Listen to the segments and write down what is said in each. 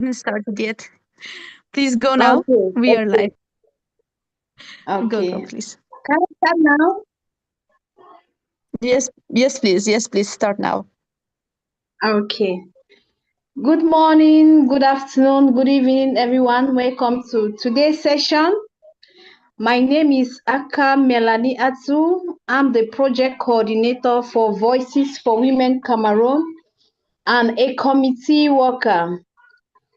Haven't started yet. Please go now. Okay, We are okay, live. Go, okay. please. Can I start now? Yes, please. Yes, please start now. Okay. Good morning, good afternoon, good evening, everyone. Welcome to today's session. My name is Aka Melanie Atu. I'm the project coordinator for Voices for Women Cameroon and a committee worker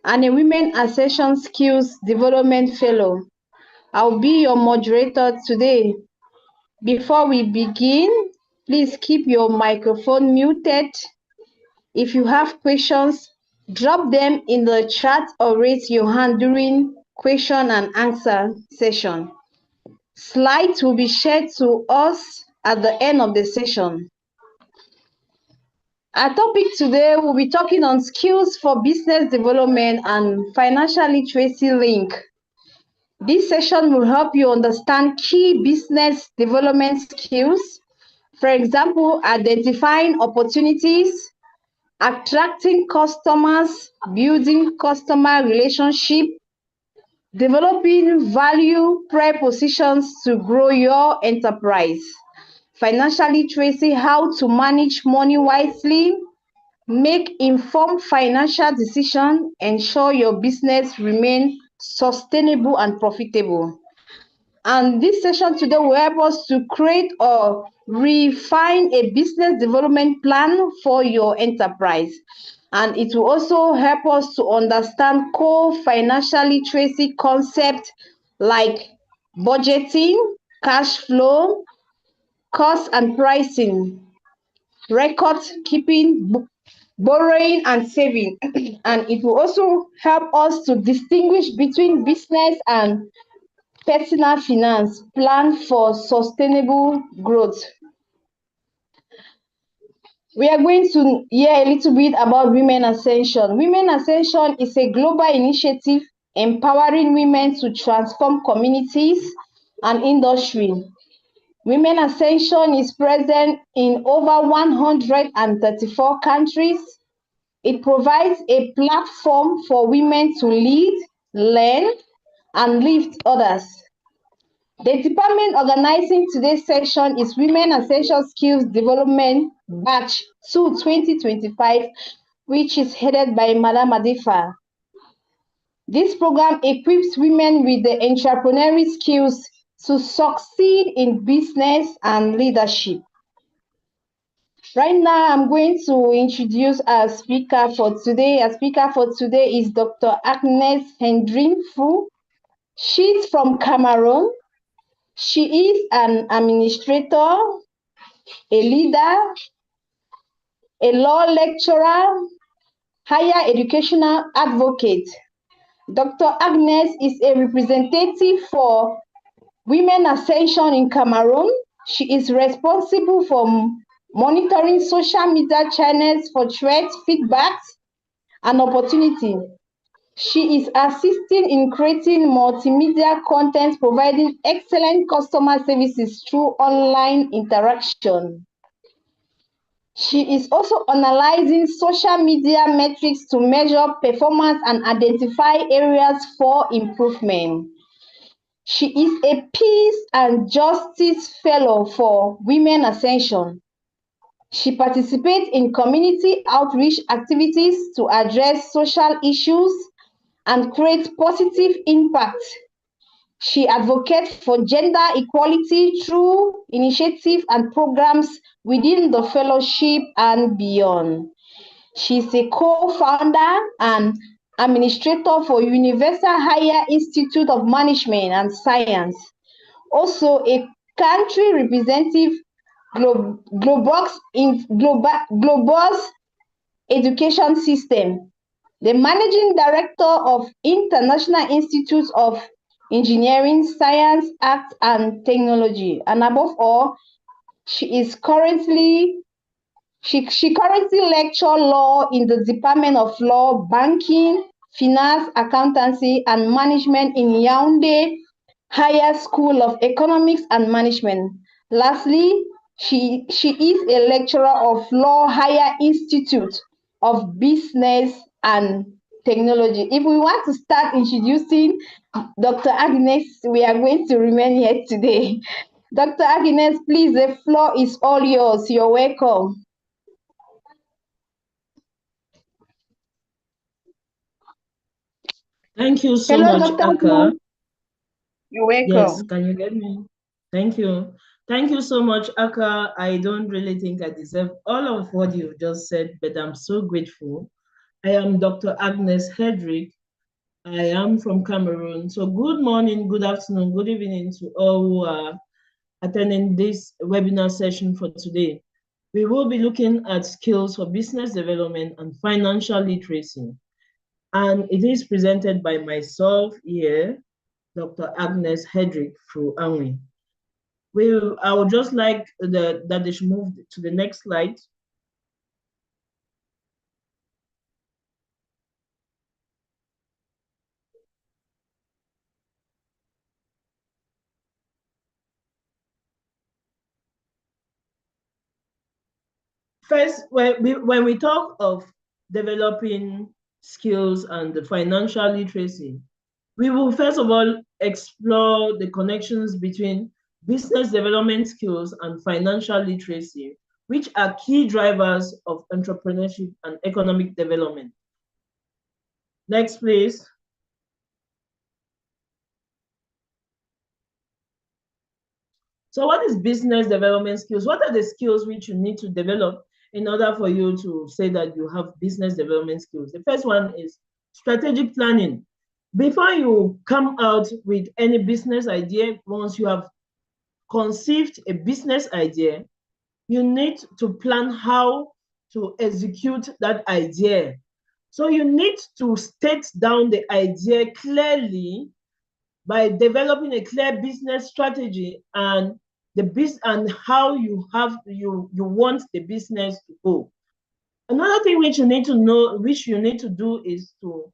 and a Women Ascension Skills Development Fellow. I'll be your moderator today. Before we begin, please keep your microphone muted. If you have questions, drop them in the chat or raise your hand during question and answer session. Slides will be shared to us at the end of the session. Our topic today will be talking on skills for business development and financial literacy link. This session will help you understand key business development skills. For example, identifying opportunities, attracting customers, building customer relationship, developing value propositions to grow your enterprise. Financial literacy, how to manage money wisely, make informed financial decisions, ensure your business remain sustainable and profitable. And this session today will help us to create or refine a business development plan for your enterprise. And it will also help us to understand core financial literacy concepts like budgeting, cash flow, cost and pricing, record keeping, borrowing and saving. And it will also help us to distinguish between business and personal finance, plan for sustainable growth. We are going to hear a little bit about Women Ascension. Women Ascension is a global initiative empowering women to transform communities and industry. Women Ascension is present in over 134 countries. It provides a platform for women to lead, learn, and lift others. The department organizing today's session is Women Essential Skills Development Batch 2 2025, which is headed by Madam Adifa. This program equips women with the entrepreneurial skills to succeed in business and leadership. Right now, I'm going to introduce our speaker for today. Our speaker for today is Dr. Agnes Hendrin Fu. She's from Cameroon. She is an administrator, a leader, a law lecturer, higher educational advocate. Dr. Agnes is a representative for Women Ascension in Cameroon. She is responsible for monitoring social media channels for threats, feedbacks, and opportunity. She is assisting in creating multimedia content, providing excellent customer services through online interaction. She is also analyzing social media metrics to measure performance and identify areas for improvement. She is a Peace and Justice Fellow for Women Ascension. She participates in community outreach activities to address social issues and create positive impact. She advocates for gender equality through initiatives and programs within the fellowship and beyond. She's a co-founder and administrator for Universal Higher Institute of Management and Science, also a country representative Globus Education System, the managing director of International Institutes of Engineering, Science, Arts and Technology, and above all, she is currently she currently lectures law in the Department of Law, Banking, Finance, Accountancy and Management in Yaoundé Higher School of Economics and Management. Lastly, she is a lecturer of Law Higher Institute of Business and technology. If we want to start introducing Dr. Agnes, we are going to remain here today. Dr. Agnes, please, the floor is all yours. You're welcome. Thank you so Hello, much, Dr. Aka. Agnes. You're Yes, welcome. can you get me? Thank you. Thank you so much, Aka. I don't really think I deserve all of what you've just said, but I'm so grateful. I am Dr. Agnes Hedrick. I am from Cameroon. So good morning, good afternoon, good evening to all who are attending this webinar session for today. We will be looking at skills for business development and financial literacy. And it is presented by myself here, Dr. Agnes Hedrick through Anwi. I would just like that they should move to the next slide. First, when we talk of developing skills and the financial literacy, we will first of all explore the connections between business development skills and financial literacy, which are key drivers of entrepreneurship and economic development. Next, please. So what is business development skills? What are the skills which you need to develop in order for you to say that you have business development skills? The first one is strategic planning. Before you come out with any business idea, once you have conceived a business idea, you need to plan how to execute that idea. So you need to state down the idea clearly by developing a clear business strategy and how you want the business to go. Another thing which you need to know, which you need to do, is to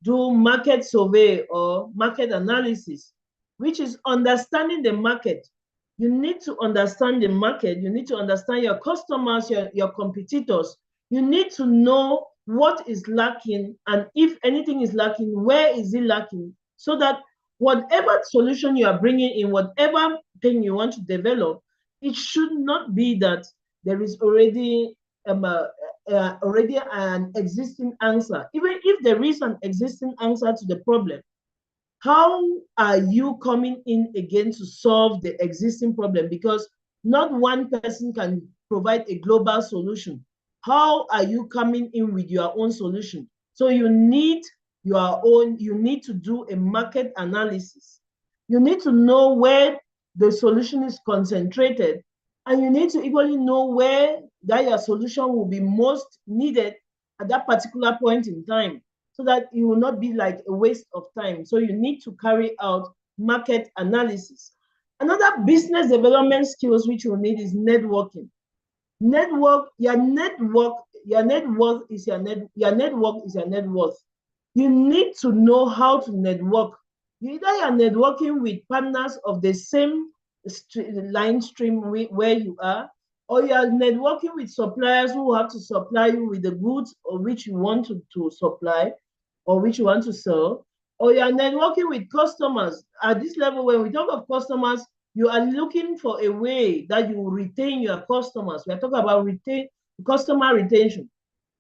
do market survey or market analysis, which is understanding the market. You need to understand the market. You need to understand your customers, your competitors. You need to know what is lacking, and if anything is lacking, where is it lacking, so that whatever solution you are bringing in, whatever thing you want to develop, it should not be that there is already an existing answer. Even if there is an existing answer to the problem, how are you coming in again to solve the existing problem? Because not one person can provide a global solution. How are you coming in with your own solution? So you need to do a market analysis. You need to know where the solution is concentrated, and you need to equally know where that your solution will be most needed at that particular point in time, so that it will not be like a waste of time. So you need to carry out market analysis. Another business development skills which you need is networking. Your network is your net worth. You need to know how to network. Either you're networking with partners of the same line stream where you are, or you are networking with suppliers who have to supply you with the goods or which you want to supply or which you want to sell, or you are networking with customers. At this level, when we talk of customers, you are looking for a way that you will retain your customers. We are talking about customer retention.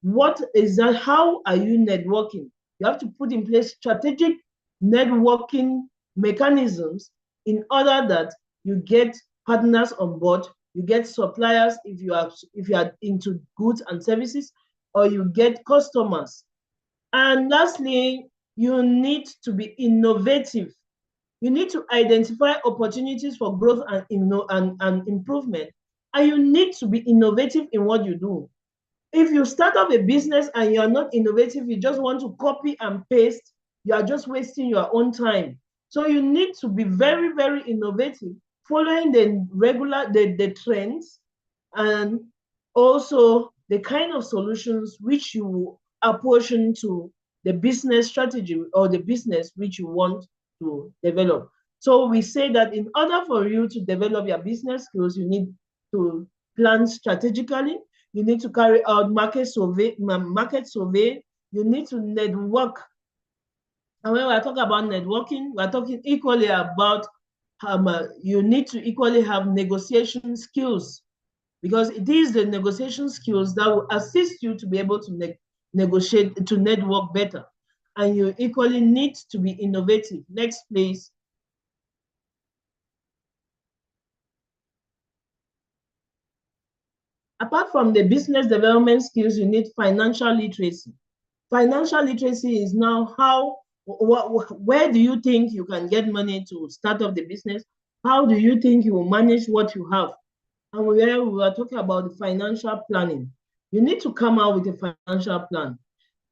What is that? How are you networking? You have to put in place strategic networking mechanisms in order that you get partners on board, you get suppliers if you are into goods and services, or you get customers. And lastly, you need to be innovative. You need to identify opportunities for growth and improvement. And you need to be innovative in what you do. If you start up a business and you're not innovative, you just want to copy and paste, you are just wasting your own time. So you need to be very, very innovative, following the trends, and also the kind of solutions which you apportion to the business strategy or the business which you want to develop. So we say that in order for you to develop your business skills, you need to plan strategically. You need to carry out market survey. You need to network. And when we're talking about networking, we're talking equally about you need to equally have negotiation skills, because it is the negotiation skills that will assist you to be able to negotiate, to network better. And you equally need to be innovative. Next, please. Apart from the business development skills, you need financial literacy. Financial literacy is now how, where do you think you can get money to start up the business? How do you think you will manage what you have? And where we are talking about the financial planning. You need to come out with a financial plan.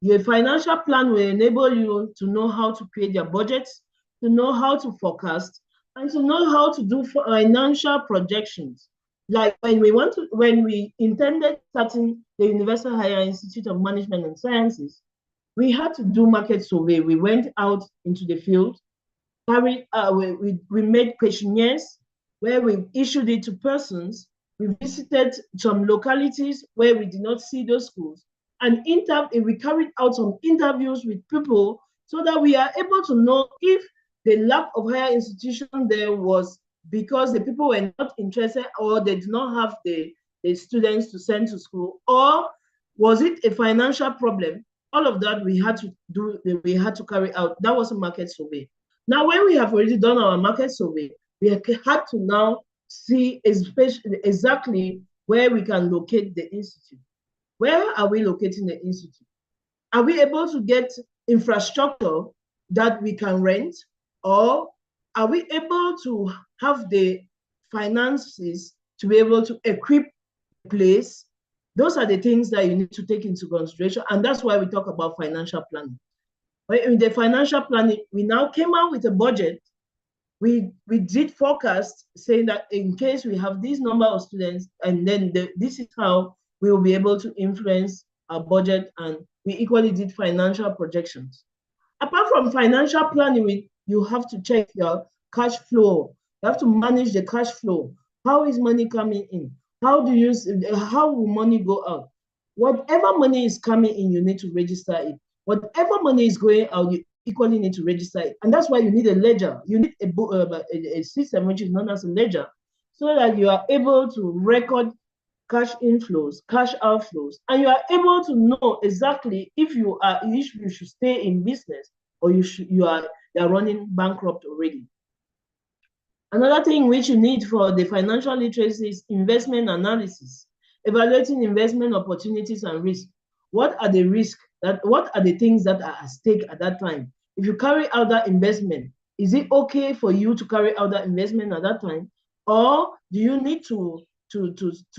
Your financial plan will enable you to know how to create your budgets, to know how to forecast, and to know how to do financial projections. Like when we intended starting the Universal Higher Institute of Management and Sciences, we had to do market survey. We went out into the field, we made questionnaires where we issued it to persons. We visited some localities where we did not see those schools, and we carried out some interviews with people so that we are able to know if the lack of higher institution there was because the people were not interested, or they did not have the students to send to school, or was it a financial problem. All of that we had to carry out. That was a market survey. Now, when we have already done our market survey, we had to now see exactly where we can locate the institute. Where are we locating the institute? Are we able to get infrastructure that we can rent, or are we able to have the finances to be able to equip the place? Those are the things that you need to take into consideration, and that's why we talk about financial planning. In the financial planning, we now came out with a budget. We did forecast saying that in case we have this number of students, and then this is how we will be able to influence our budget, and we equally did financial projections. Apart from financial planning, you have to check your cash flow. You have to manage the cash flow. How is money coming in? How will money go out? Whatever money is coming in, you need to register it. Whatever money is going out, you equally need to register it. And that's why you need a ledger. You need a system which is known as a ledger, so that you are able to record cash inflows, cash outflows, and you are able to know exactly if you should stay in business, or you are running bankrupt already. Another thing which you need for the financial literacy is investment analysis, evaluating investment opportunities and risks. What are the risks? What are the things that are at stake at that time? If you carry out that investment, is it okay for you to carry out that investment at that time? Or do you need to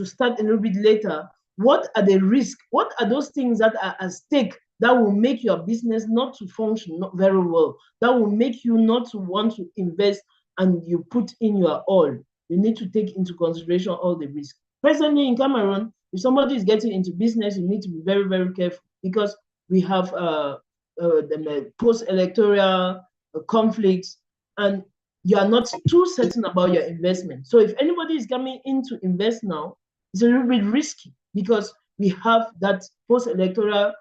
start a little bit later? What are the risks? What are those things that are at stake that will make your business not to function not very well? That will make you not to want to invest, and you put in your all. You need to take into consideration all the risks. Presently in Cameroon, if somebody is getting into business, you need to be very, very careful, because we have the post-electoral conflicts, and you are not too certain about your investment. So if anybody is coming in to invest now, it's a little bit risky, because we have that post-electoral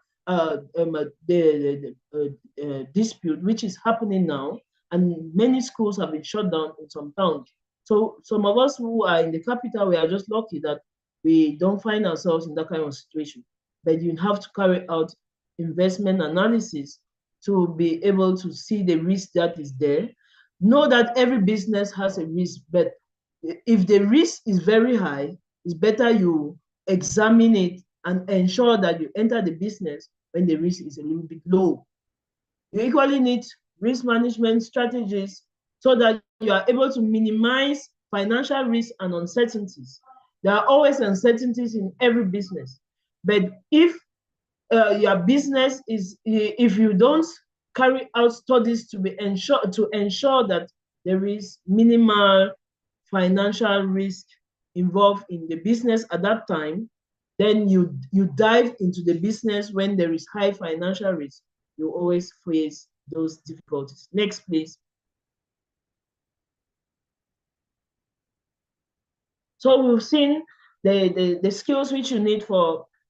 dispute which is happening now, and many schools have been shut down in some towns. So some of us who are in the capital, we are just lucky that we don't find ourselves in that kind of situation. But you have to carry out investment analysis to be able to see the risk that is there. Know that every business has a risk, but if the risk is very high, it's better you examine it and ensure that you enter the business when the risk is a little bit low. You equally need risk management strategies so that you are able to minimize financial risk and uncertainties. There are always uncertainties in every business, but if your business is, if you don't carry out studies to ensure that there is minimal financial risk involved in the business at that time, then you dive into the business when there is high financial risk. You always face those difficulties. Next, please. So we've seen the skills which you need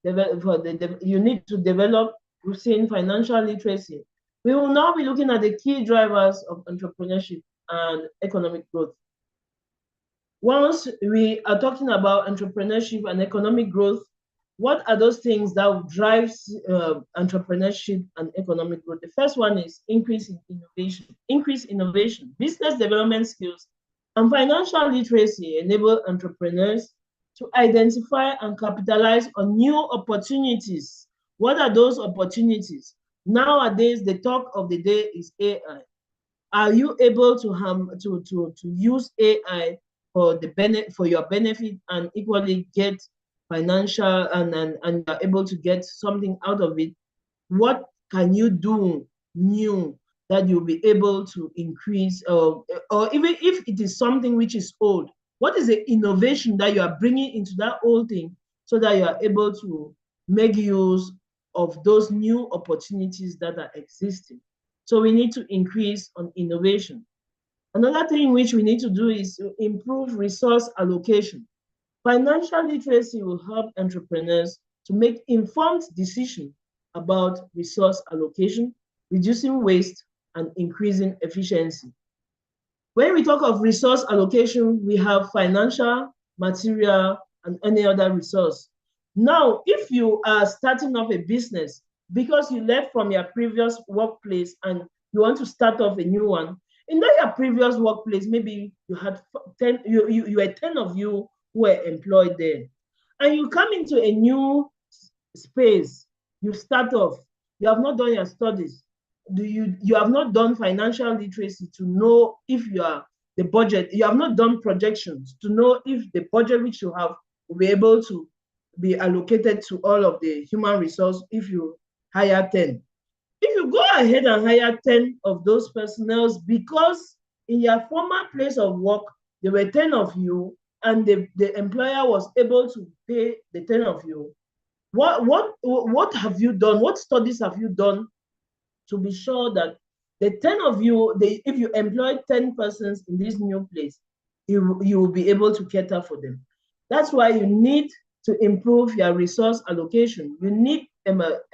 you need to develop we've seen financial literacy. We will now be looking at the key drivers of entrepreneurship and economic growth. Once we are talking about entrepreneurship and economic growth, what are those things that drives entrepreneurship and economic growth? The first one is increase in innovation. Increase innovation, business development skills, and financial literacy enable entrepreneurs to identify and capitalize on new opportunities. What are those opportunities? Nowadays, the talk of the day is AI. Are you able to use AI for for your benefit and equally get financial and you're able to get something out of it? What can you do new that you'll be able to increase, or even if it is something which is old, what is the innovation that you are bringing into that old thing so that you are able to make use of those new opportunities that are existing? So we need to increase on innovation. Another thing which we need to do is to improve resource allocation. Financial literacy will help entrepreneurs to make informed decisions about resource allocation, reducing waste, and increasing efficiency. When we talk of resource allocation, we have financial, material, and any other resource. Now, if you are starting off a business because you left from your previous workplace and you want to start off a new one, in your previous workplace, maybe you had 10, you were 10 of you who were employed there. And you come into a new space, you start off, you have not done your studies, you have not done financial literacy to know if you are the budget, you have not done projections to know if the budget which you have will be able to be allocated to all of the human resource if you hire 10. If you go ahead and hire 10 of those personnel because in your former place of work, there were 10 of you and the employer was able to pay the 10 of you, what have you done? What studies have you done to be sure that the 10 of you, if you employ 10 persons in this new place, you will be able to cater for them? That's why you need to improve your resource allocation. You need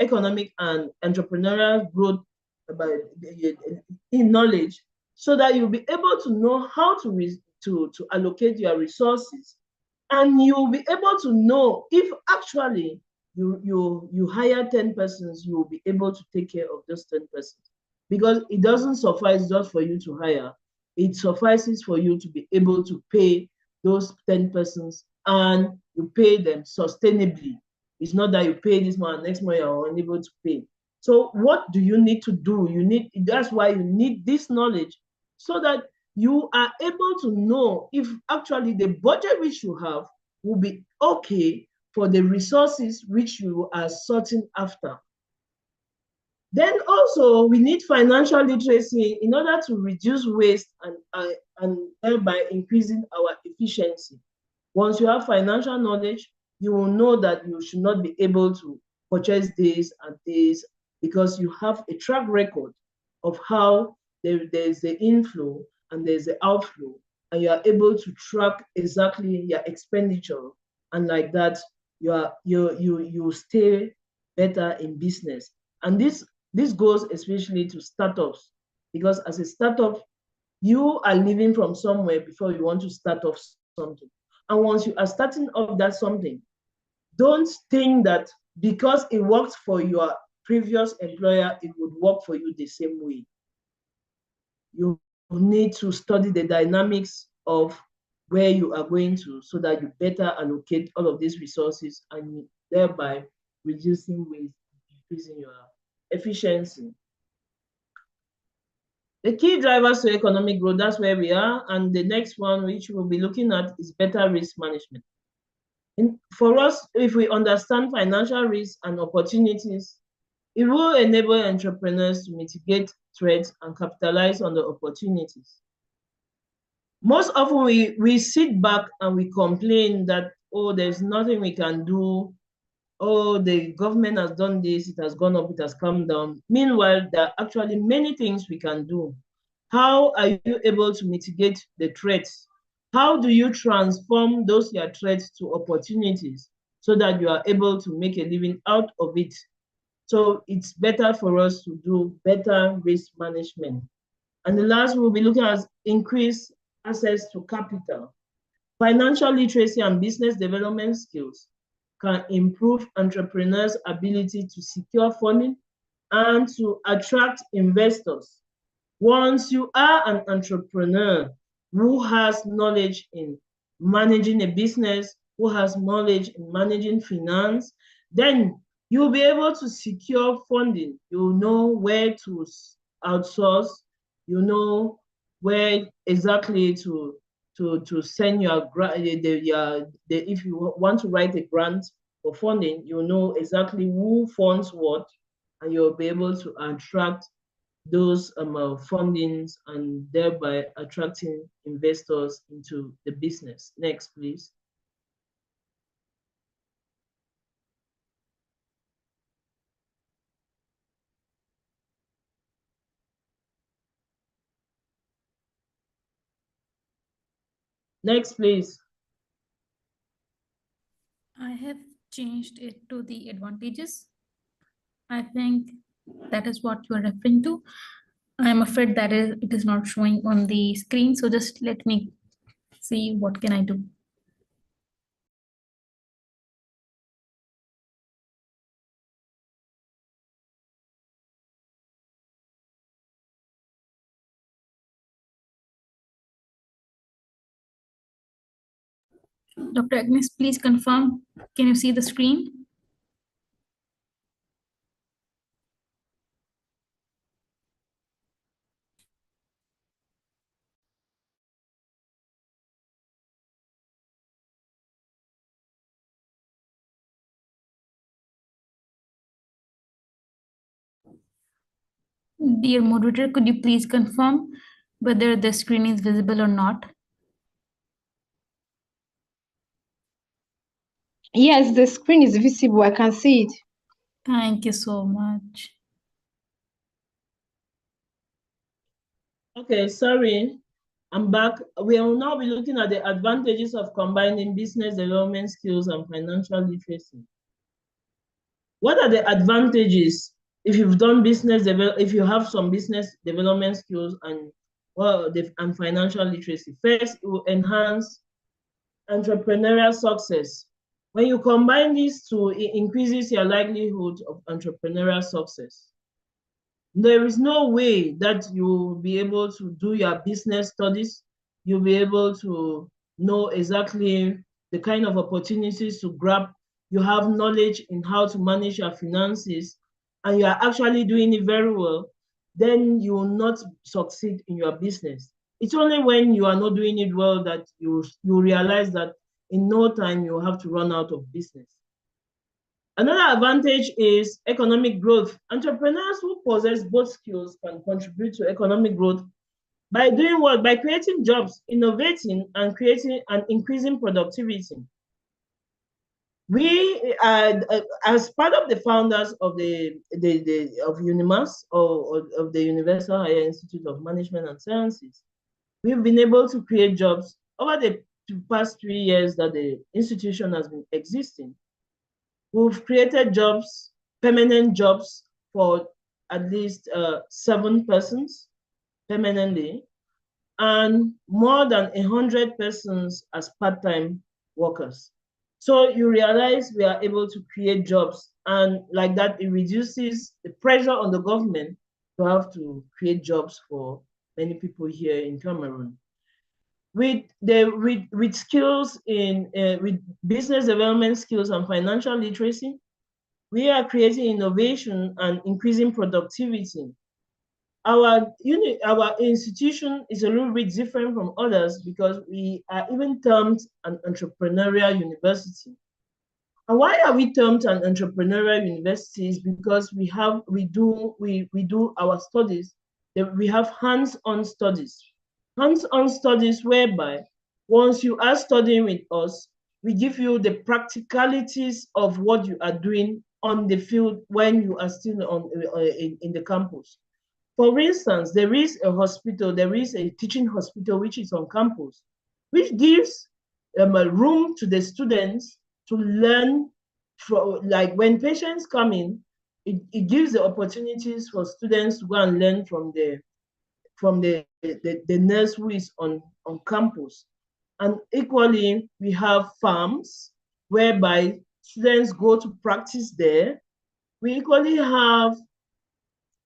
economic and entrepreneurial growth in knowledge so that you'll be able to know how to allocate your resources. And you'll be able to know if actually you hire 10 persons, you will be able to take care of those 10 persons. Because it doesn't suffice just for you to hire, it suffices for you to be able to pay those 10 persons and you pay them sustainably. It's not that you pay this month, next month you're unable to pay. So what do you need to do? That's why you need this knowledge so that you are able to know if actually the budget which you have will be okay for the resources which you are sorting after. Then also we need financial literacy in order to reduce waste and thereby increasing our efficiency. Once you have financial knowledge, you will know that you should not be able to purchase this and this because you have a track record of how there's the inflow and there's the outflow, and you are able to track exactly your expenditure, and like that you stay better in business. And this goes especially to startups, because as a startup, you are living from somewhere before you want to start off something. And once you are starting off that something, don't think that because it worked for your previous employer, it would work for you the same way. You need to study the dynamics of where you are going to so that you better allocate all of these resources and thereby reducing waste, increasing your efficiency. The key drivers to economic growth, that's where we are. And the next one, which we'll be looking at, is better risk management. For us, if we understand financial risks and opportunities, it will enable entrepreneurs to mitigate threats and capitalize on the opportunities. Most often we sit back and we complain that, oh, there's nothing we can do. Oh, the government has done this, it has gone up, it has come down. Meanwhile, there are actually many things we can do. How are you able to mitigate the threats? How do you transform those your threats to opportunities so that you are able to make a living out of it? So it's better for us to do better risk management. And the last we'll be looking at increased access to capital. Financial literacy and business development skills can improve entrepreneurs' ability to secure funding and to attract investors. Once you are an entrepreneur who has knowledge in managing a business, who has knowledge in managing finance, then you'll be able to secure funding. You'll know where to outsource, you know where exactly to send your grant. If you want to write a grant for funding, you know exactly who funds what, and you'll be able to attract those fundings and thereby attracting investors into the business. Next, please. Next, please. I have changed it to the advantages. I think that is what you are referring to. I'm afraid that it is not showing on the screen. So just let me see what can I do. Dr. Agnes, please confirm. Can you see the screen? Dear moderator, could you please confirm whether the screen is visible or not? Yes, the screen is visible. I can see it. Thank you so much. Okay, sorry, I'm back. We will now be looking at the advantages of combining business development skills and financial literacy. What are the advantages if you've done if you have some business development skills and and financial literacy? First, it will enhance entrepreneurial success. When you combine these two, it increases your likelihood of entrepreneurial success. There is no way that you will be able to do your business studies. You'll be able to know exactly the kind of opportunities to grab. You have knowledge in how to manage your finances, and you are actually doing it very well, then you will not succeed in your business. It's only when you are not doing it well that you realize that in no time you have to run out of business. Another advantage is economic growth. Entrepreneurs who possess both skills can contribute to economic growth by doing what? By creating jobs, innovating, and creating and increasing productivity. We, as part of the founders of of UNIMAS, or of the Universal Higher Institute of Management and Sciences, we've been able to create jobs over the past 3 years that the institution has been existing. We've created jobs, permanent jobs, for at least 7 persons permanently, and more than 100 persons as part-time workers. So you realize we are able to create jobs, and like that, it reduces the pressure on the government to have to create jobs for many people here in Cameroon. With skills in with business development skills and financial literacy, we are creating innovation and increasing productivity. Our institution is a little bit different from others because we are even termed an entrepreneurial university. And why are we termed an entrepreneurial university? Is because we do our studies. We have hands-on studies. Hands-on studies whereby once you are studying with us, we give you the practicalities of what you are doing on the field when you are still in the campus. For instance, there is a hospital, there is a teaching hospital which is on campus, which gives a room to the students to learn. Like when patients come in, it gives the opportunities for students to go and learn from the nurse who is on campus. And equally, we have farms whereby students go to practice there. We equally have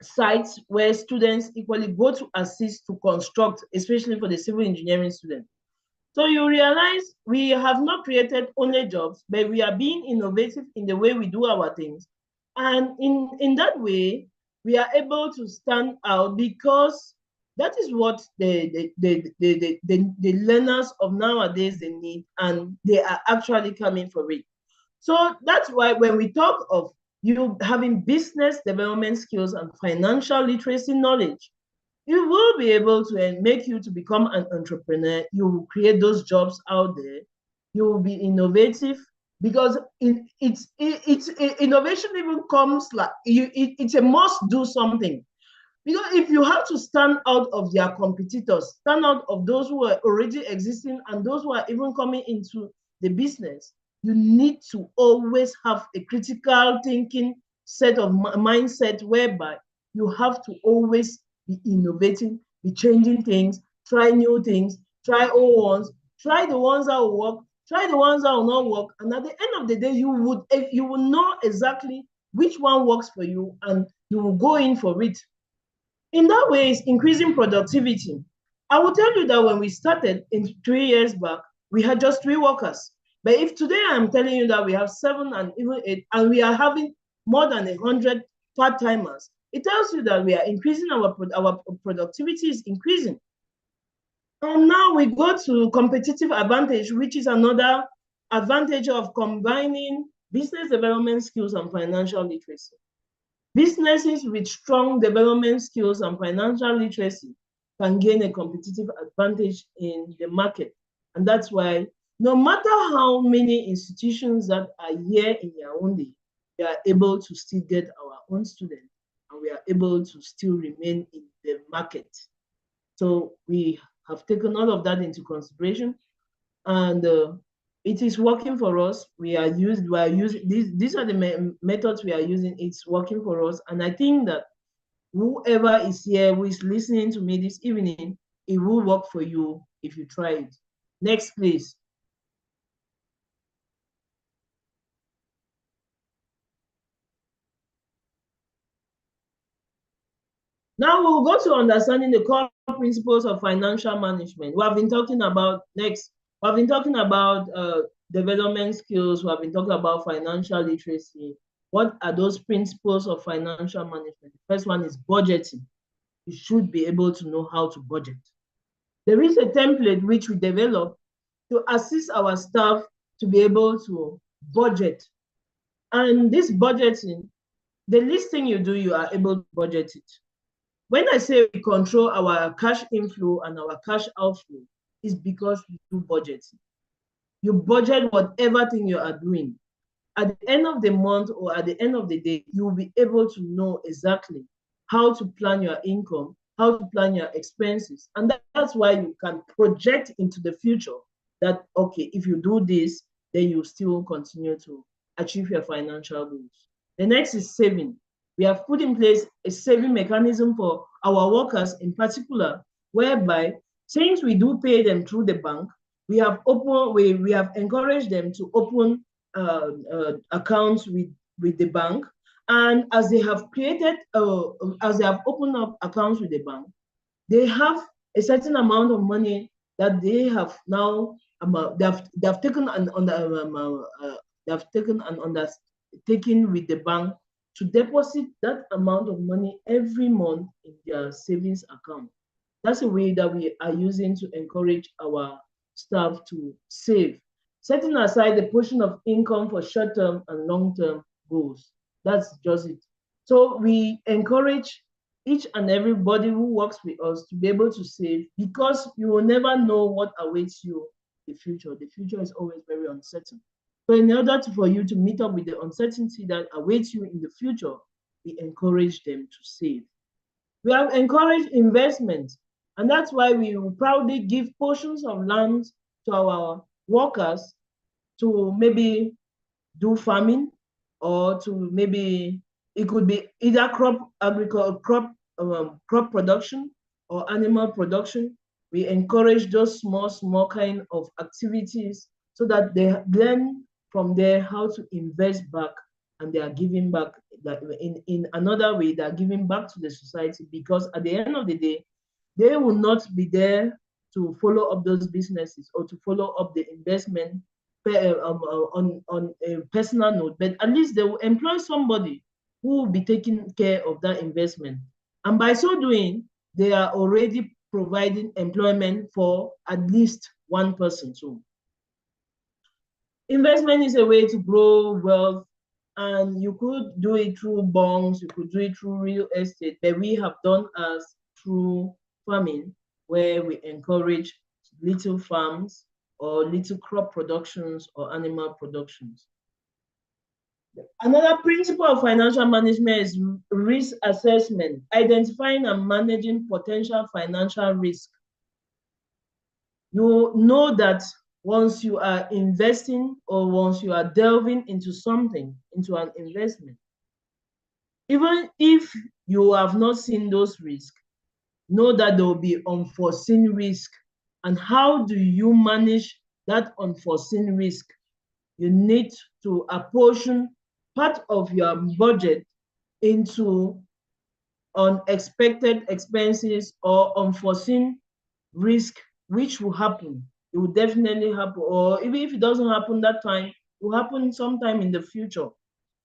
sites where students equally go to assist to construct, especially for the civil engineering students. So you realize we have not created only jobs, but we are being innovative in the way we do our things. And in that way, we are able to stand out because that is what the learners of nowadays they need, and they are actually coming for it. So that's why when we talk of you having business development skills and financial literacy knowledge, you will be able to make you to become an entrepreneur. You will create those jobs out there. You will be innovative because innovation even comes like it's a must do something. Because if you have to stand out of their competitors, stand out of those who are already existing and those who are even coming into the business, you need to always have a critical thinking set of mindset whereby you have to always be innovating, be changing things, try new things, try old ones, try the ones that will work, try the ones that will not work. And at the end of the day, you will know exactly which one works for you and you will go in for it. In that way, it's increasing productivity. I will tell you that when we started in 3 years back, we had just 3 workers. But if today I'm telling you that we have 7 and even 8, and we are having more than 100 part-timers, it tells you that we are increasing our productivity is increasing. And now we go to competitive advantage, which is another advantage of combining business development skills and financial literacy. Businesses with strong development skills and financial literacy can gain a competitive advantage in the market. And that's why no matter how many institutions that are here in Yaoundé, we are able to still get our own students and we are able to still remain in the market. So we have taken all of that into consideration, and it is working for us. We are using these are the methods we are using. It's working for us, and I think that whoever is here who is listening to me this evening, it will work for you if you try it. Next, please. Now we'll go to understanding the core principles of financial management. We have been talking about development skills. We have been talking about financial literacy. What are those principles of financial management? The first one is budgeting. You should be able to know how to budget. There is a template which we develop to assist our staff to be able to budget. And this budgeting, the least thing you do, you are able to budget it. When I say we control our cash inflow and our cash outflow, it's because we do budgeting. You budget whatever thing you are doing. At the end of the month or at the end of the day, you will be able to know exactly how to plan your income, how to plan your expenses. And that's why you can project into the future that, okay, if you do this, then you still continue to achieve your financial goals. The next is saving. We have put in place a saving mechanism for our workers in particular, whereby since we do pay them through the bank, we have encouraged them to open accounts with the bank. And as they have opened up accounts with the bank, they have a certain amount of money that they have now they have taken an undertaking with the bank to deposit that amount of money every month in their savings account. That's a way that we are using to encourage our staff to save, setting aside a portion of income for short-term and long-term goals. That's just it. So we encourage each and everybody who works with us to be able to save, because you will never know what awaits you in the future. The future is always very uncertain. So in order for you to meet up with the uncertainty that awaits you in the future, we encourage them to save. We have encouraged investment, and that's why we will proudly give portions of land to our workers to maybe do farming or to maybe It could be either crop production or animal production. We encourage those small kind of activities so that they learn from there how to invest back, and they are giving back that in another way, they are giving back to the society, because at the end of the day, they will not be there to follow up those businesses or to follow up the investment on a personal note, but at least they will employ somebody who will be taking care of that investment. And by so doing, they are already providing employment for at least one person too. Investment is a way to grow wealth, and you could do it through bonds, you could do it through real estate, but we have done as through farming, where we encourage little farms or little crop productions or animal productions. Another principle of financial management is risk assessment, identifying and managing potential financial risk. You know that once you are investing or once you are delving into something, into an investment, even if you have not seen those risks, know that there will be unforeseen risk. And how do you manage that unforeseen risk? You need to apportion part of your budget into unexpected expenses or unforeseen risk, which will happen. It will definitely happen, or even if it doesn't happen that time, it will happen sometime in the future.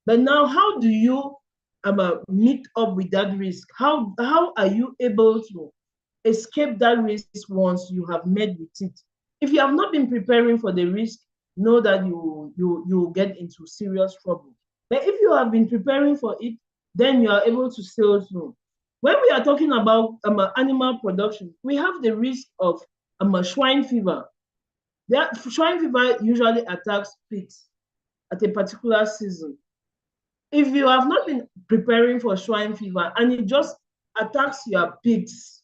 But now, how do you meet up with that risk? How are you able to escape that risk once you have met with it? If you have not been preparing for the risk, know that you will get into serious trouble. But if you have been preparing for it, then you are able to sail through. When we are talking about animal production, we have the risk of swine fever. That swine fever usually attacks pigs at a particular season. If you have not been preparing for swine fever and it just attacks your pigs,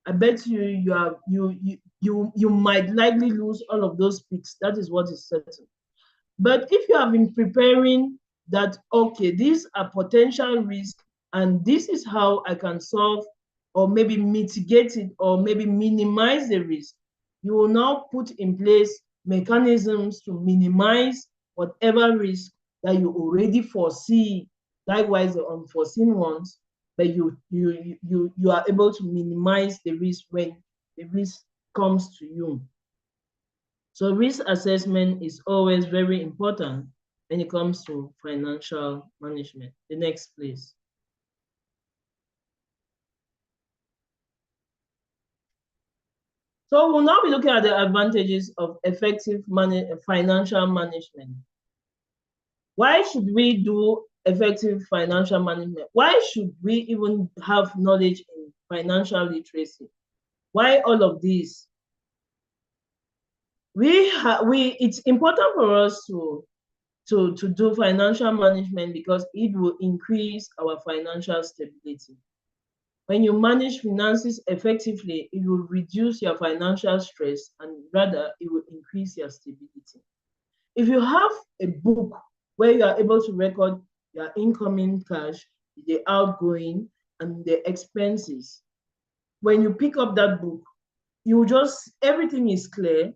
I bet you might likely lose all of those pigs. That is what is certain. But if you have been preparing that, okay, these are potential risks and this is how I can solve or maybe mitigate it or maybe minimize the risk, you will now put in place mechanisms to minimize whatever risk that you already foresee, likewise the unforeseen ones, but you are able to minimize the risk when the risk comes to you. So risk assessment is always very important when it comes to financial management. The next, please. So we'll now be looking at the advantages of effective financial management. Why should we do effective financial management? Why should we even have knowledge in financial literacy? Why all of this? It's important for us to do financial management because it will increase our financial stability. When you manage finances effectively, it will reduce your financial stress and rather it will increase your stability. If you have a book where you are able to record your incoming cash, the outgoing, and the expenses, when you pick up that book, everything is clear.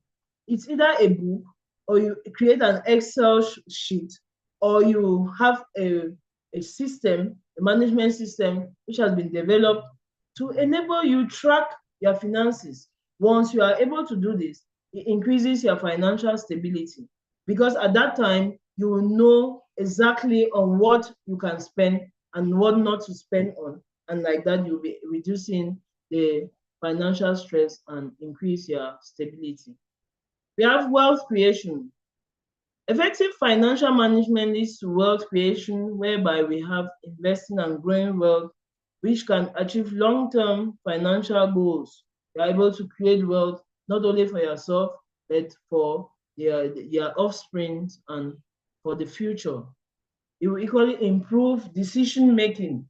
It's either a book or you create an Excel sheet or you have a system, a management system, which has been developed to enable you track your finances. Once you are able to do this, it increases your financial stability because at that time, you will know exactly on what you can spend and what not to spend on. And like that, you'll be reducing the financial stress and increase your stability. We have wealth creation. Effective financial management leads to wealth creation, whereby we have investing and growing wealth, which can achieve long-term financial goals. You are able to create wealth not only for yourself, but for your offspring and for the future. It will equally improve decision-making.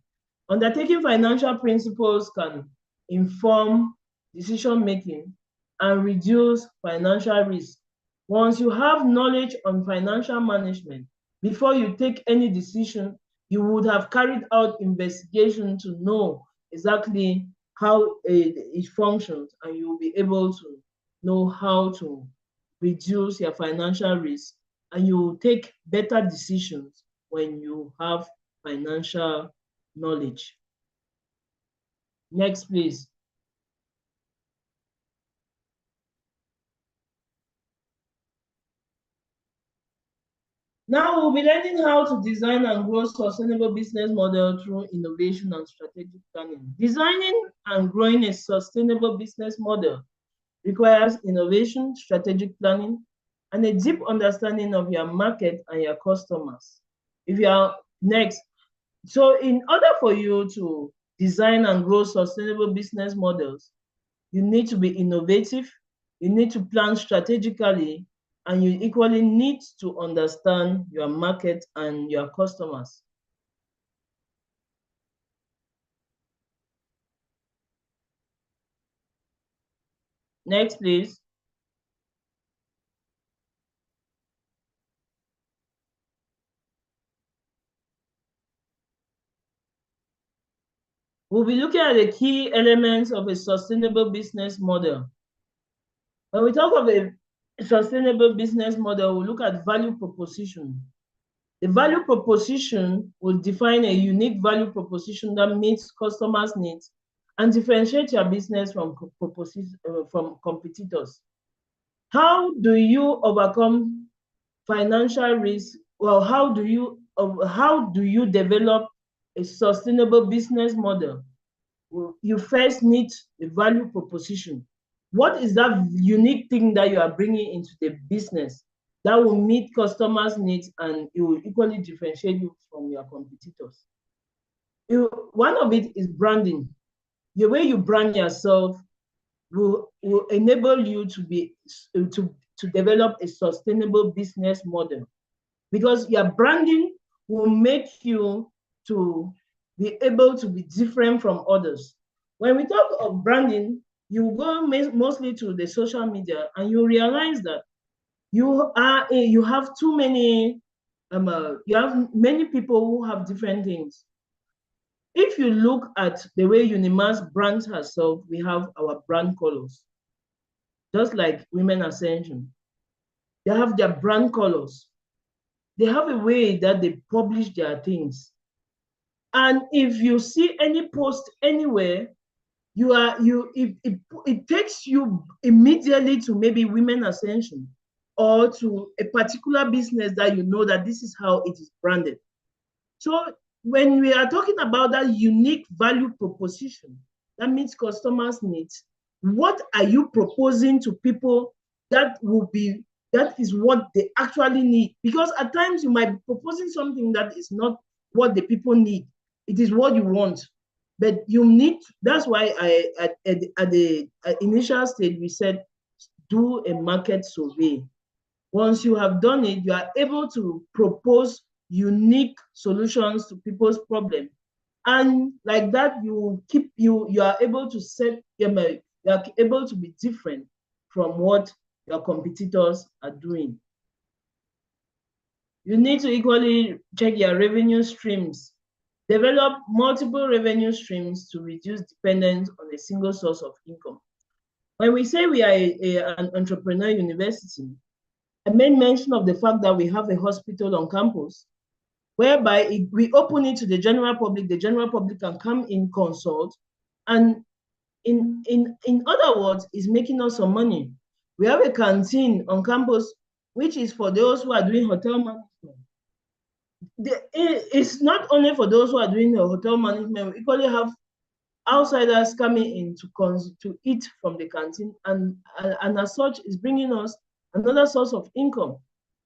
Undertaking financial principles can inform decision-making and reduce financial risk. Once you have knowledge on financial management, before you take any decision, You would have carried out investigation to know exactly how it functions, and you will be able to know how to reduce your financial risk, and you will take better decisions when you have financial knowledge. Next, please. Now we'll be learning how to design and grow sustainable business model through innovation and strategic planning. Designing and growing a sustainable business model requires innovation, strategic planning, and a deep understanding of your market and your customers. If you are next, so in order for you to design and grow sustainable business models, you need to be innovative, you need to plan strategically, and you equally need to understand your market and your customers. Next, please. We'll be looking at the key elements of a sustainable business model. When we talk of a sustainable business model, we'll look at value proposition. The value proposition will define a unique value proposition that meets customers' needs and differentiate your business from competitors. How do you overcome financial risk? Well, how do you develop a sustainable business model? Well, you first need a value proposition. What is that unique thing that you are bringing into the business that will meet customers' needs and it will equally differentiate you from your competitors? One of it is branding. The way you brand yourself will enable you to develop a sustainable business model, because your branding will make you to be able to be different from others. When we talk of branding, you go mostly to the social media and you realize that you have too many you have many people who have different things. If you look at the way Unimas brands herself, we have our brand colors. Just like Women Ascension, they have their brand colors. They have a way that they publish their things. And if you see any post anywhere, it takes you immediately to maybe Women Ascension or to a particular business that you know that this is how it is branded. So when we are talking about that unique value proposition that meets customers' needs, what are you proposing to people that is what they actually need? Because at times you might be proposing something that is not what the people need. It is what you want. But you need, that's why at the initial stage, we said, do a market survey. Once you have done it, you are able to propose unique solutions to people's problems. And like that, you are able to you are able to be different from what your competitors are doing. You need to equally check your revenue streams. Develop multiple revenue streams to reduce dependence on a single source of income. When we say we are an entrepreneur university, I made mention of the fact that we have a hospital on campus, whereby we open it to the general public can come in, consult, and in other words, is making us some money. We have a canteen on campus, which is for those who are doing hotel management. It's not only for those who are doing the hotel management, we equally have outsiders coming in to eat from the canteen, and as such is bringing us another source of income.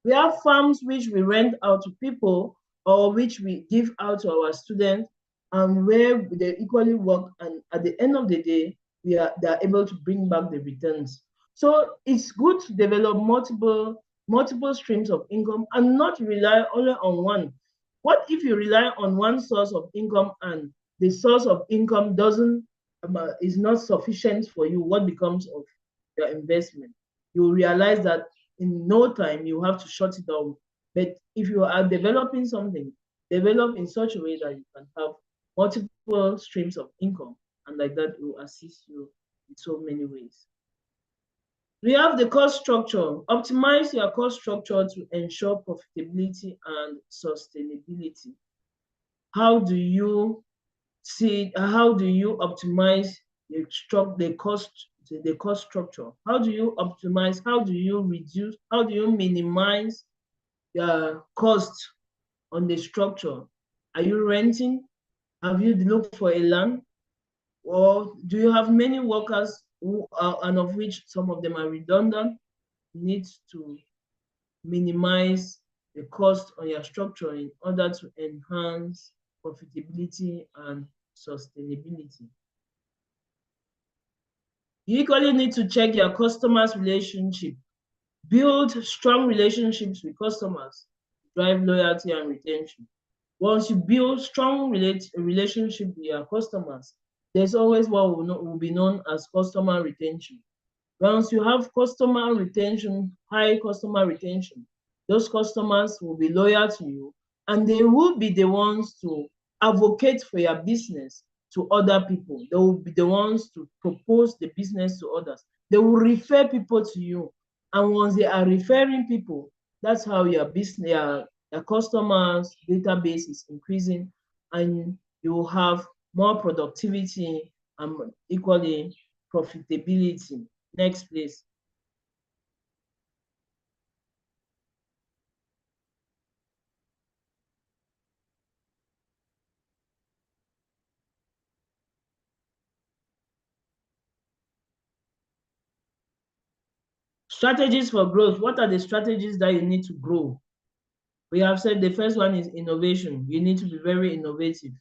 We have farms which we rent out to people or which we give out to our students, and where they equally work, and at the end of the day, they are able to bring back the returns. So it's good to develop multiple streams of income and not rely only on one. What if you rely on one source of income and the source of income is not sufficient for you? What becomes of your investment? You realize that in no time you have to shut it down. But if you are developing something, develop in such a way that you can have multiple streams of income, and like that, it will assist you in so many ways. We have the cost structure. Optimize your cost structure to ensure profitability and sustainability. How do you how do you optimize the cost structure? How do you optimize? How do you reduce? How do you minimize your cost on the structure? Are you renting? Have you looked for a land? Or do you have many workers who are, and of which some of them are redundant? You need to minimize the cost on your structure in order to enhance profitability and sustainability. You equally need to check your customers' relationship. Build strong relationships with customers, drive loyalty and retention. Once you build strong relationship with your customers, there's always what will be known as customer retention. Once you have customer retention, high customer retention, those customers will be loyal to you, and they will be the ones to advocate for your business to other people. They will be the ones to propose the business to others. They will refer people to you. And once they are referring people, that's how your business, your customers database is increasing, and you will have more productivity and equally profitability. Next, please. Strategies for growth. What are the strategies that you need to grow? We have said the first one is innovation. You need to be very innovative.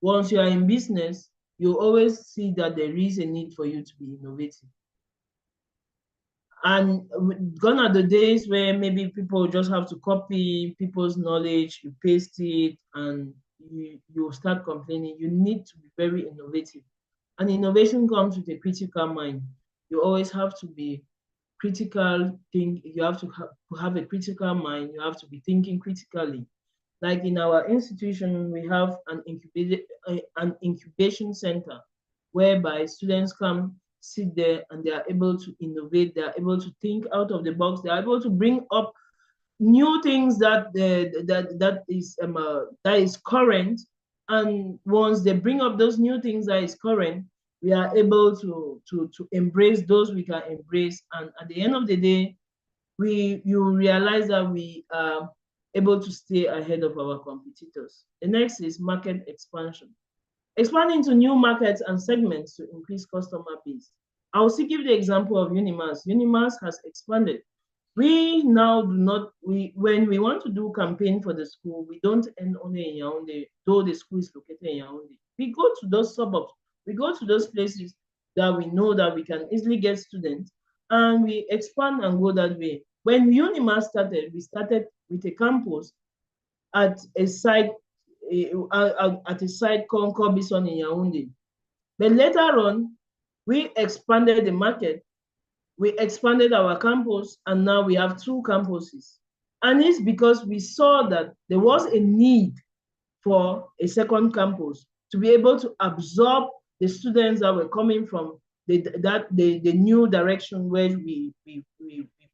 Once you are in business, you always see that there is a need for you to be innovative. And gone are the days where maybe people just have to copy people's knowledge, you paste it, and you start complaining. You need to be very innovative. And innovation comes with a critical mind. You always have to be critical, you have to have a critical mind, you have to be thinking critically. Like in our institution, we have an incubation center whereby students come, sit there, and they are able to innovate, they are able to think out of the box, they are able to bring up new things that is current. And once they bring up those new things that is current, we are able to embrace those we can embrace. And at the end of the day, you realize that we are able to stay ahead of our competitors. The next is market expansion. Expanding to new markets and segments to increase customer base. I will still give the example of Unimas. Unimas has expanded. We now do not, when we want to do campaign for the school, we don't end only in Yaoundé, though the school is located in Yaoundé. We go to those suburbs, we go to those places that we know that we can easily get students, and we expand and go that way. When Unimas started, we started with a campus at a site called Corbison in Yaoundé. But later on, we expanded the market, we expanded our campus, and now we have 2 campuses. And it's because we saw that there was a need for a second campus to be able to absorb the students that were coming from the new direction where we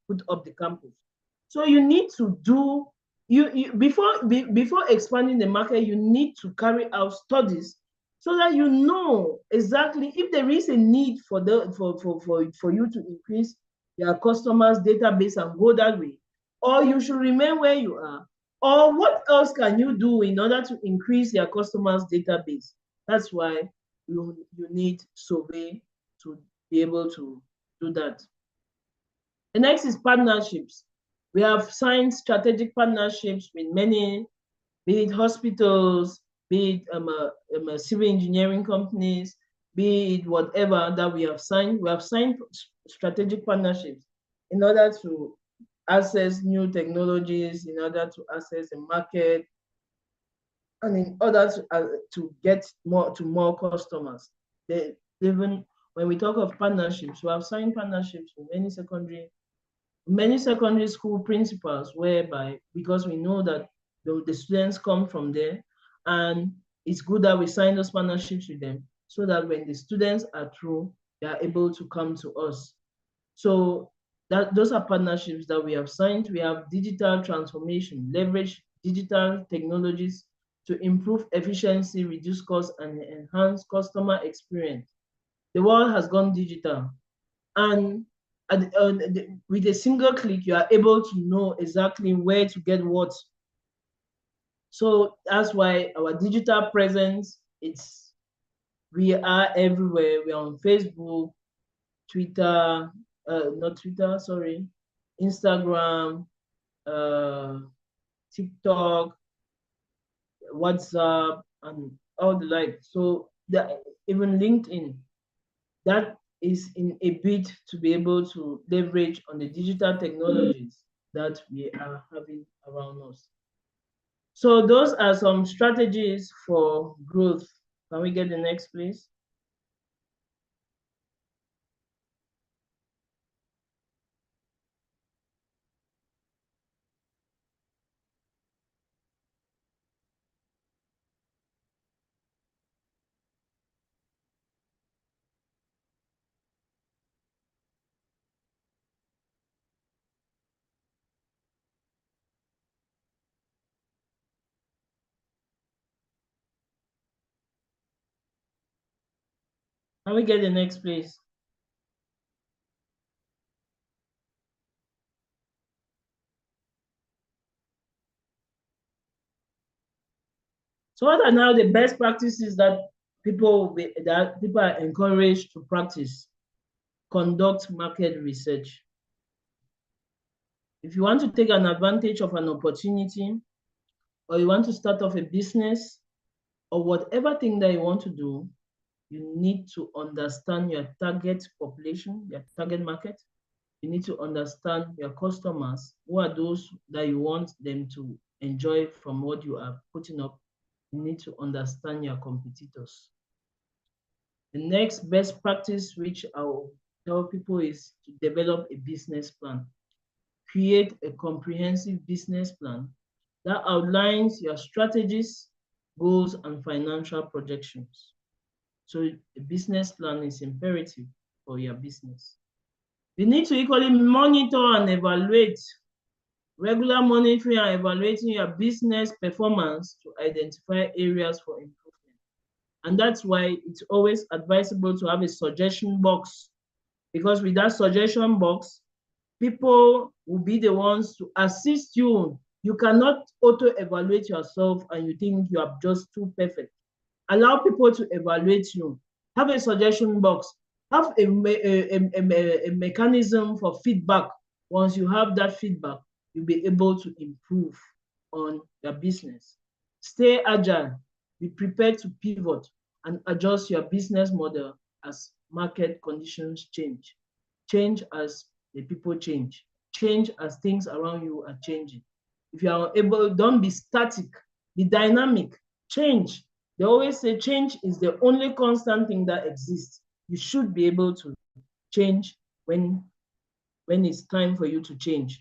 put up the campus. So you need to do, before expanding the market, you need to carry out studies so that you know exactly if there is a need for you to increase your customers' database and go that way, or you should remain where you are, or what else can you do in order to increase your customers' database. That's why you need survey to be able to do that. The next is partnerships. We have signed strategic partnerships with many, be it hospitals, be it civil engineering companies, be it whatever that we have signed. We have signed strategic partnerships in order to access new technologies, in order to access the market, and in order to get more customers. Even when we talk of partnerships, we have signed partnerships with many secondary school principals, whereby, because we know that The students come from there, and it's good that we sign those partnerships with them so that when the students are through, they are able to come to us. So those are partnerships that we have signed. We have digital transformation, leverage digital technologies to improve efficiency, reduce costs, and enhance customer experience. The world has gone digital, and with a single click, you are able to know exactly where to get what. So that's why our digital presence, we are everywhere. We're on Facebook, Twitter, not Twitter, sorry, Instagram, uh, TikTok, WhatsApp, and all the like. So even LinkedIn, that is in a bid to be able to leverage on the digital technologies that we are having around us. So those are some strategies for growth. Can we get the next, please? Can we get the next, please? So what are now the best practices that people are encouraged to practice? Conduct market research. If you want to take an advantage of an opportunity, or you want to start off a business, or whatever thing that you want to do, you need to understand your target population, your target market. You need to understand your customers. Who are those that you want them to enjoy from what you are putting up? You need to understand your competitors. The next best practice, which I'll tell people, is to develop a business plan. Create a comprehensive business plan that outlines your strategies, goals, and financial projections. So a business plan is imperative for your business. You need to equally monitor and evaluate. Regular monitoring and evaluating your business performance to identify areas for improvement. And that's why it's always advisable to have a suggestion box, because with that suggestion box, people will be the ones to assist you. You cannot auto-evaluate yourself and you think you are just too perfect. Allow people to evaluate you. Have a suggestion box. Have a mechanism for feedback. Once you have that feedback, you'll be able to improve on your business. Stay agile. Be prepared to pivot and adjust your business model as market conditions change. Change as the people change. Change as things around you are changing. If you are able, don't be static, be dynamic, change. They always say change is the only constant thing that exists. You should be able to change when it's time for you to change.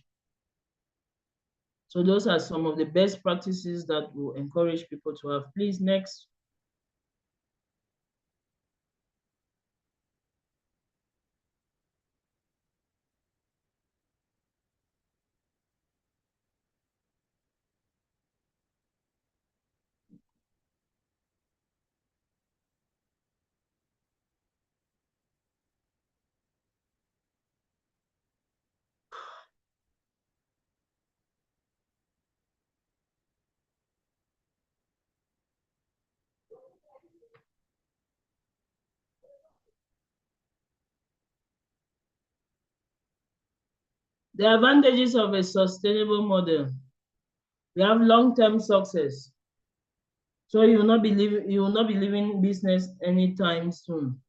So those are some of the best practices that will encourage people to have. Please, next. The advantages of a sustainable model. We have long-term success. So you will not be leaving business anytime soon.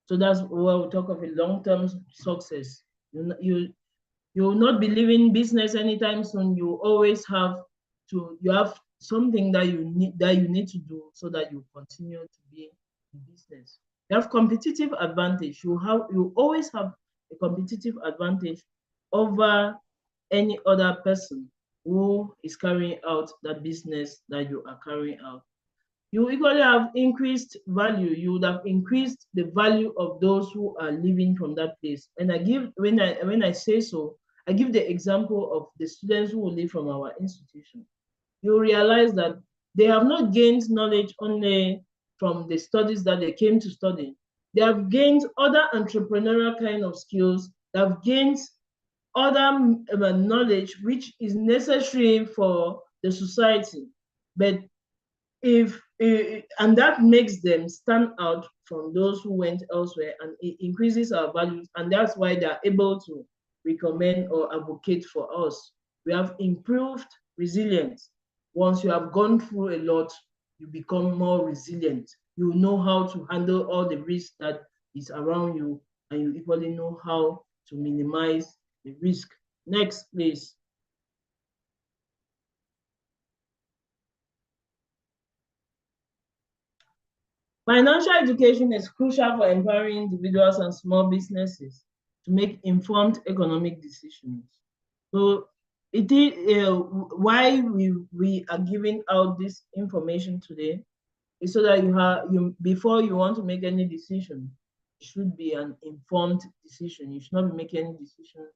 So that's where we talk of a long-term success. You will not be leaving business anytime soon. You always you have something that you need to do so that you continue to be in business. You have competitive advantage. You always have a competitive advantage over any other person. who is carrying out that business that you are carrying out. You equally have increased value. You would have increased the value of those who are living from that place. And when I say so, I give the example of the students who will live from our institution. You realize that they have not gained knowledge only from the studies that they came to study. They have gained other entrepreneurial kind of skills. They have gained other knowledge which is necessary for the society. But if and that makes them stand out from those who went elsewhere, and it increases our values, and that's why they're able to recommend or advocate for us. We have improved resilience. Once you have gone through a lot, you become more resilient. You know how to handle all the risk that is around you, and you equally know how to minimize the risk. Next, please. Financial education is crucial for empowering individuals and small businesses to make informed economic decisions. So it is why we are giving out this information today is so that you before you want to make any decision, it should be an informed decision. You should not be making any decision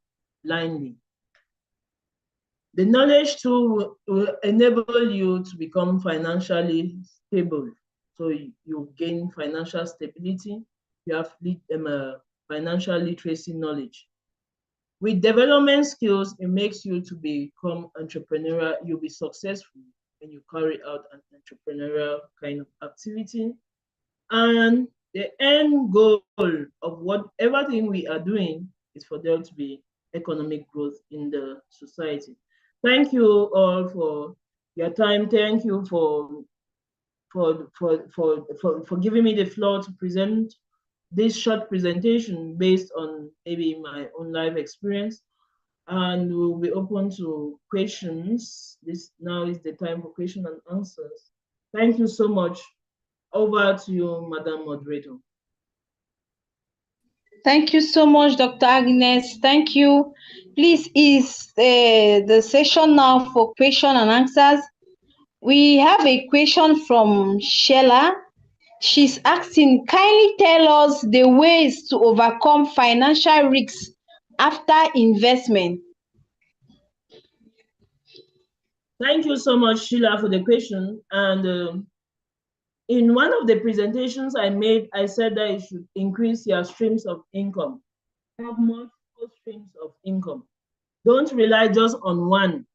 blindly. The knowledge tool will enable you to become financially stable. So you gain financial stability, you have financial literacy knowledge. With development skills, it makes you to become entrepreneurial. You'll be successful when you carry out an entrepreneurial kind of activity. And the end goal of whatever thing we are doing is for there to be economic growth in the society. Thank you all for your time. Thank you for giving me the floor to present this short presentation based on maybe my own life experience. And we'll be open to questions. This now is the time for question and answers. Thank you so much. Over to you, Madam Moderator. Thank you so much, Dr. Agnes. Thank you. Please, is the session now for question and answers. We have a question from Sheila. She's asking, kindly tell us the ways to overcome financial risks after investment. Thank you so much, Sheila, for the question. And in one of the presentations I made, I said that you should increase your streams of income. Have multiple streams of income. Don't rely just on one,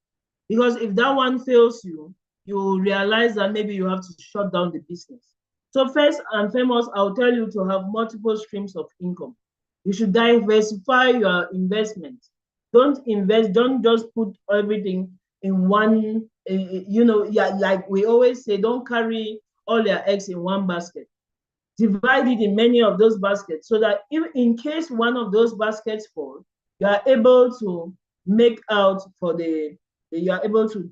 because if that one fails you, you will realize that maybe you have to shut down the business. So first and foremost, I'll tell you to have multiple streams of income. You should diversify your investment. Don't just put everything in one, like we always say, don't carry all your eggs in one basket. Divide it in many of those baskets so that if in case one of those baskets fall, you are able to make out you are able to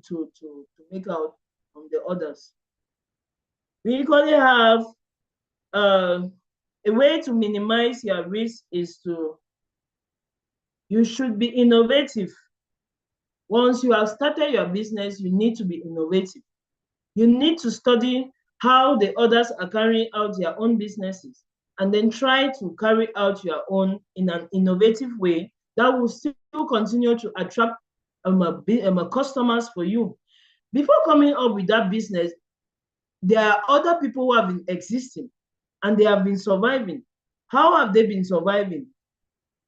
make out from the others. We equally have a way to minimize your risk is you should be innovative. Once you have started your business, you need to be innovative. You need to study how the others are carrying out their own businesses, and then try to carry out your own in an innovative way that will still continue to attract customers for you. Before coming up with that business, there are other people who have been existing and they have been surviving. How have they been surviving?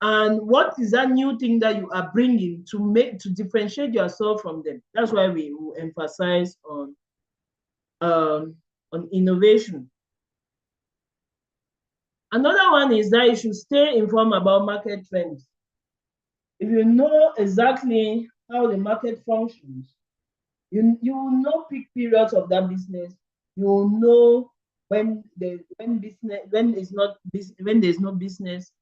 And what is that new thing that you are bringing to differentiate yourself from them? That's why we will emphasize on innovation. Another one is that you should stay informed about market trends. If you know exactly how the market functions, you will know peak periods of that business. You will know when there's no business,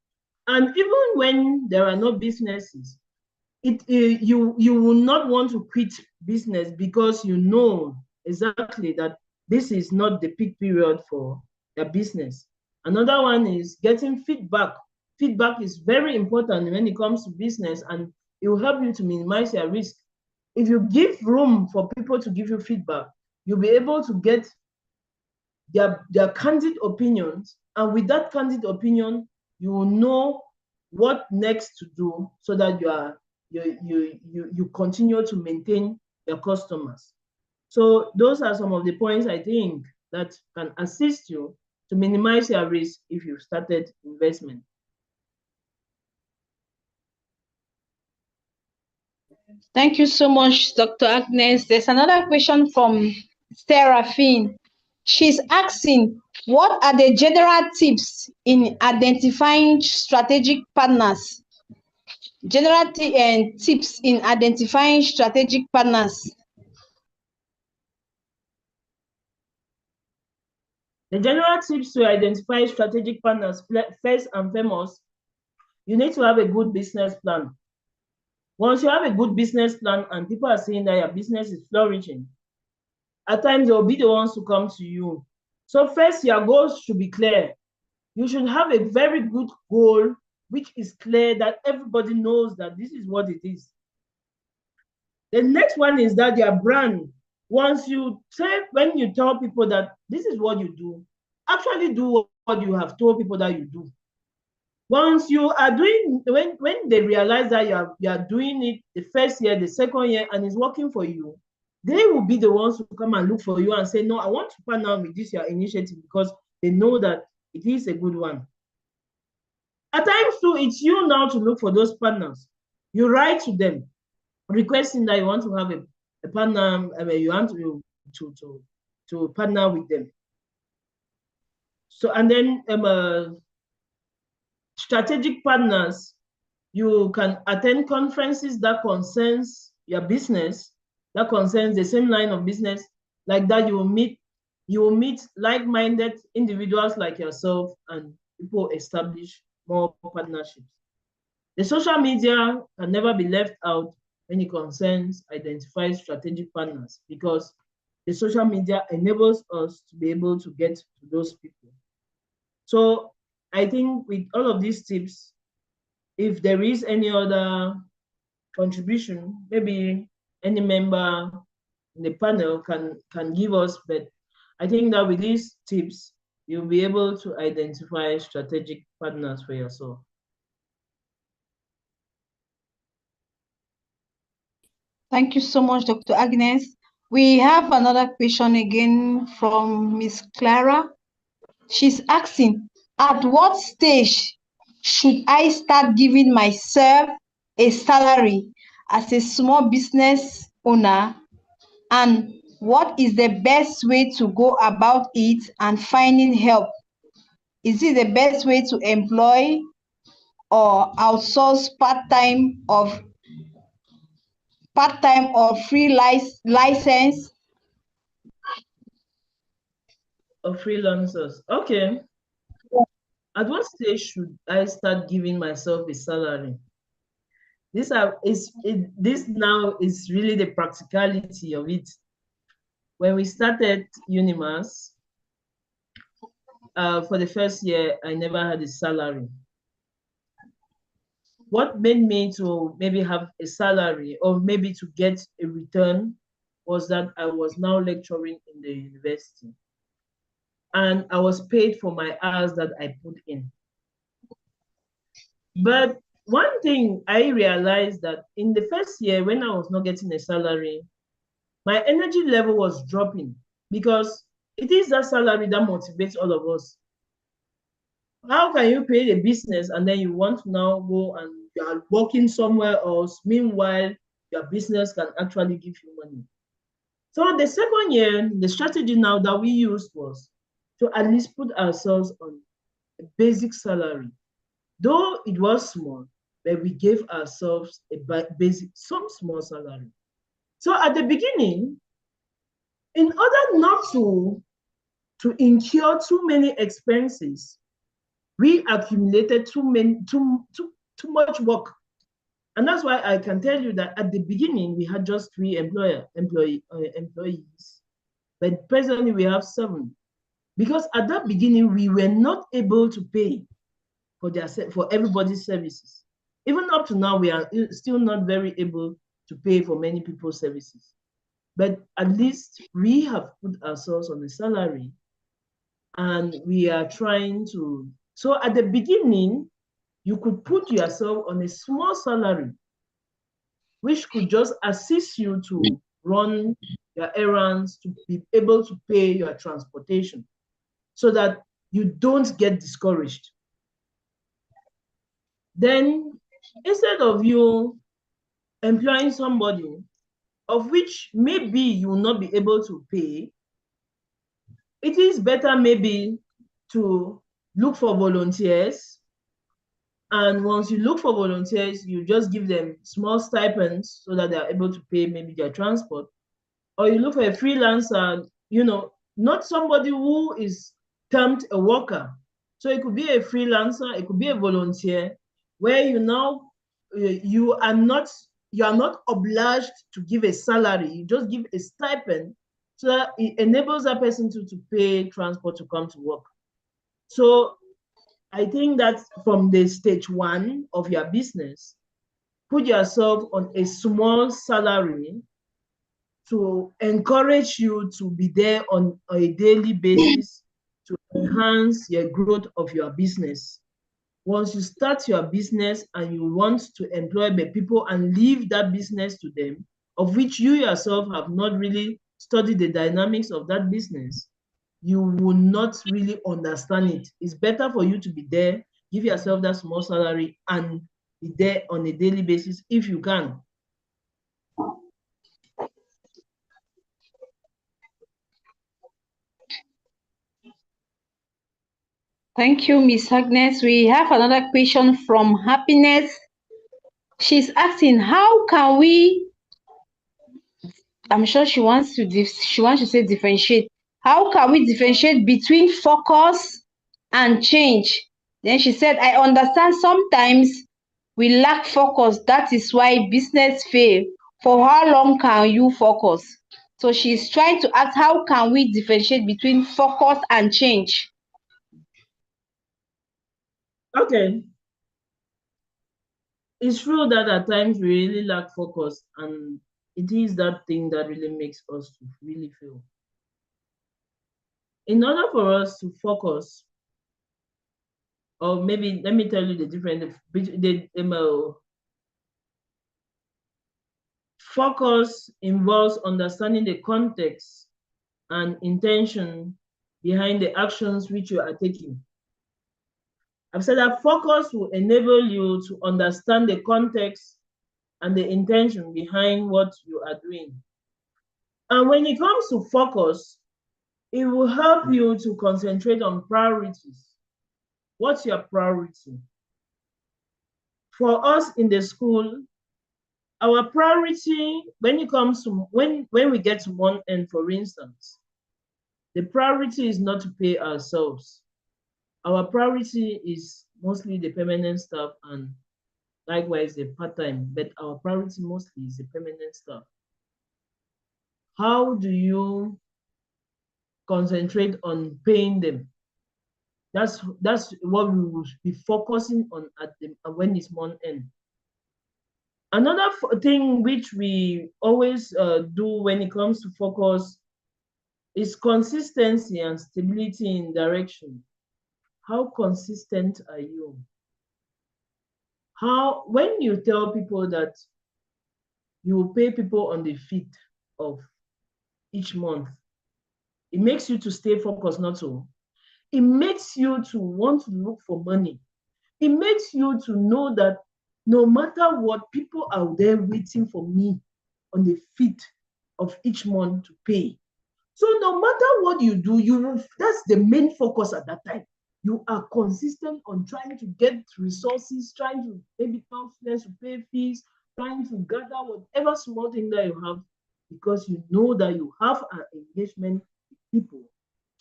and even when there are no businesses, you will not want to quit business because you know exactly that this is not the peak period for the business. Another one is getting feedback. Feedback is very important when it comes to business, and it will help you to minimize your risk. if you give room for people to give you feedback, you'll be able to get their candid opinions. And with that candid opinion, you will know what next to do so that you continue to maintain your customers. So those are some of the points I think that can assist you to minimize your risk if you've started investment. Thank you so much, Dr. Agnes. There's another question from Seraphine. She's asking, what are the general tips in identifying strategic partners? General tips in identifying strategic partners. The general tips to identify strategic partners, first and foremost, you need to have a good business plan. Once you have a good business plan and people are seeing that your business is flourishing, at times they'll be the ones to come to you. So first, your goals should be clear. You should have a very good goal, which is clear that everybody knows that this is what it is. The next one is that your brand. Once you say, when you tell people that this is what you do, actually do what you have told people that you do. Once you are doing, when they realize that you are doing it the first year, the second year, and it's working for you, they will be the ones who come and look for you and say, no, I want to partner with this your initiative because they know that it is a good one. At times too, it's you now to look for those partners. You write to them, requesting that you want to have a partner, you want to partner with them. So, and then strategic partners, you can attend conferences that concerns your business, that concerns the same line of business. Like that, you will meet like-minded individuals like yourself, and people establish more partnerships. The social media can never be left out when it concerns identifying strategic partners, because the social media enables us to be able to get to those people. So I think with all of these tips, if there is any other contribution, maybe any member in the panel can give us, but I think that with these tips, you'll be able to identify strategic partners for yourself. Thank you so much, Dr. Agnes. We have another question again from Miss Clara. She's asking, at what stage should I start giving myself a salary as a small business owner? And what is the best way to go about it and finding help? Is it the best way to employ or outsource part-time or free license? Or freelancers. Okay. At what stage should I start giving myself a salary? This now is really the practicality of it. When we started Unimas, for the first year, I never had a salary. What made me to maybe have a salary or maybe to get a return was that I was now lecturing in the university, and I was paid for my hours that I put in. But one thing I realized, that in the first year when I was not getting a salary, my energy level was dropping, because it is that salary that motivates all of us. How can you create a business and then you want to now go and you are working somewhere else, meanwhile your business can actually give you money? So the second year, the strategy now that we used was to at least put ourselves on a basic salary. Though it was small, but we gave ourselves a some small salary. So at the beginning, in order not to incur too many expenses, we accumulated too much work. And that's why I can tell you that at the beginning, we had just 3 employees, but presently we have 7. Because at that beginning, we were not able to pay for everybody's services. Even up to now, we are still not very able to pay for many people's services. But at least we have put ourselves on a salary and we are trying to. So at the beginning, you could put yourself on a small salary, which could just assist you to run your errands, to be able to pay your transportation, so that you don't get discouraged. Then, instead of you employing somebody of which maybe you will not be able to pay, it is better maybe to look for volunteers. And once you look for volunteers, you just give them small stipends so that they are able to pay maybe their transport. Or you look for a freelancer, not somebody who is termed a worker. So it could be a freelancer, it could be a volunteer, where you are not obliged to give a salary. You just give a stipend so that it enables that person to pay transport to come to work. So I think that from the stage 1 of your business, put yourself on a small salary to encourage you to be there on a daily basis to enhance your growth of your business. Once you start your business and you want to employ the people and leave that business to them, of which you yourself have not really studied the dynamics of that business, you will not really understand it. It's better for you to be there, give yourself that small salary, and be there on a daily basis if you can. Thank you, Miss Agnes. We have another question from Happiness. She's asking, how can we, I'm sure she wants to say differentiate. How can we differentiate between focus and change? Then she said, I understand sometimes we lack focus. That is why business fail. For how long can you focus? So she's trying to ask, how can we differentiate between focus and change? Okay. It's true that at times we really lack focus, and it is that thing that really makes us to really fail. In order for us to focus, or maybe let me tell you the difference. Focus involves understanding the context and intention behind the actions which you are taking. I've said that focus will enable you to understand the context and the intention behind what you are doing. And when it comes to focus, it will help you to concentrate on priorities. What's your priority? For us in the school, our priority, when it comes to, when we get to one end, for instance, the priority is not to pay ourselves. Our priority is mostly the permanent staff and likewise the part-time, but our priority mostly is the permanent staff. How do you concentrate on paying them? That's what we will be focusing on when it's month end. Another thing which we always do when it comes to focus is consistency and stability in direction. How consistent are you? When you tell people that you will pay people on the 5th of each month, it makes you to stay focused, not so. It makes you to want to look for money. It makes you to know that no matter what, people are there waiting for me on the 5th of each month to pay. So no matter what you do, that's the main focus at that time. You are consistent on trying to get resources, trying to maybe confidence to pay fees, trying to gather whatever small thing that you have, because you know that you have an engagement with people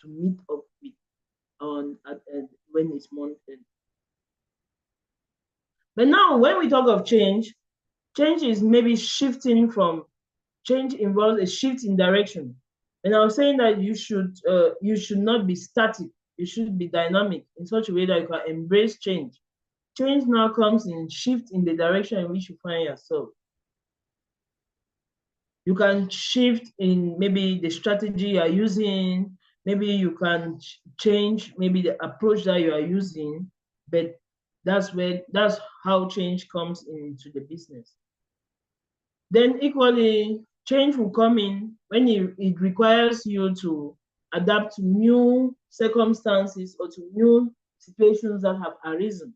to meet up with when it's month end. But now when we talk of change is maybe shifting from, change involves a shift in direction. And I was saying that you should not be static, you should be dynamic in such a way that you can embrace change. Change now comes in shift in the direction in which you find yourself. You can shift in maybe the strategy you are using. Maybe you can change maybe the approach that you are using, but that's how change comes into the business. Then equally, change will come in when it requires you to adapt to new circumstances or to new situations that have arisen.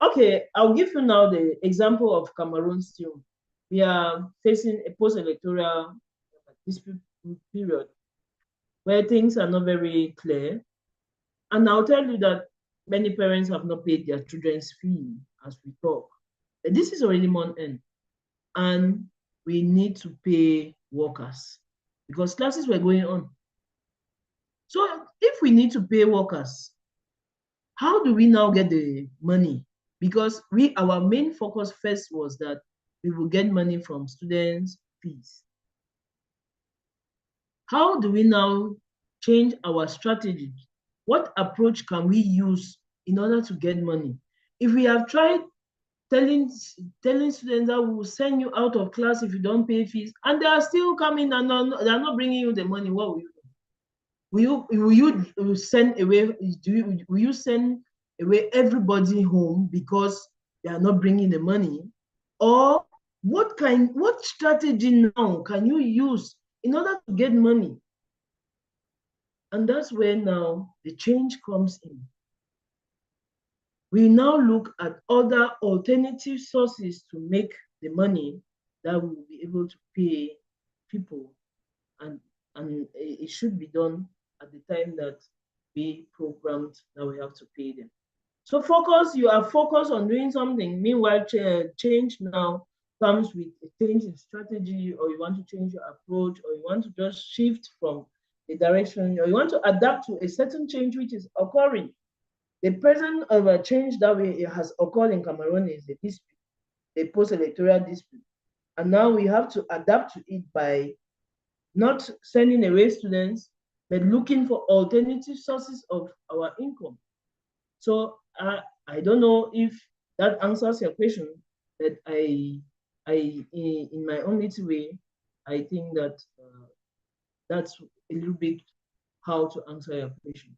Okay, I'll give you now the example of Cameroon still. We are facing a post-electoral dispute period where things are not very clear. And I'll tell you that many parents have not paid their children's fee as we talk. But this is already month end, and we need to pay workers because classes were going on. So if we need to pay workers, how do we now get the money? Because our main focus first was that we will get money from students' fees. How do we now change our strategy? What approach can we use in order to get money? If we have tried telling students that we will send you out of class if you don't pay fees, and they are still coming and they are not bringing you the money, what will you do? Will you send away? Will you send away everybody home because they are not bringing the money? Or what strategy now can you use in order to get money? And that's where now the change comes in. We now look at other alternative sources to make the money that we will be able to pay people, and it should be done at the time that we programmed that we have to pay them. So you are focused on doing something. Meanwhile, change now comes with a change in strategy, or you want to change your approach, or you want to just shift from the direction, or you want to adapt to a certain change which is occurring. The present of a change that has occurred in Cameroon is the dispute, the post-electoral dispute. And now we have to adapt to it by not sending away students, but looking for alternative sources of our income. So I don't know if that answers your question, but in my own little way, I think that that's a little bit how to answer your question.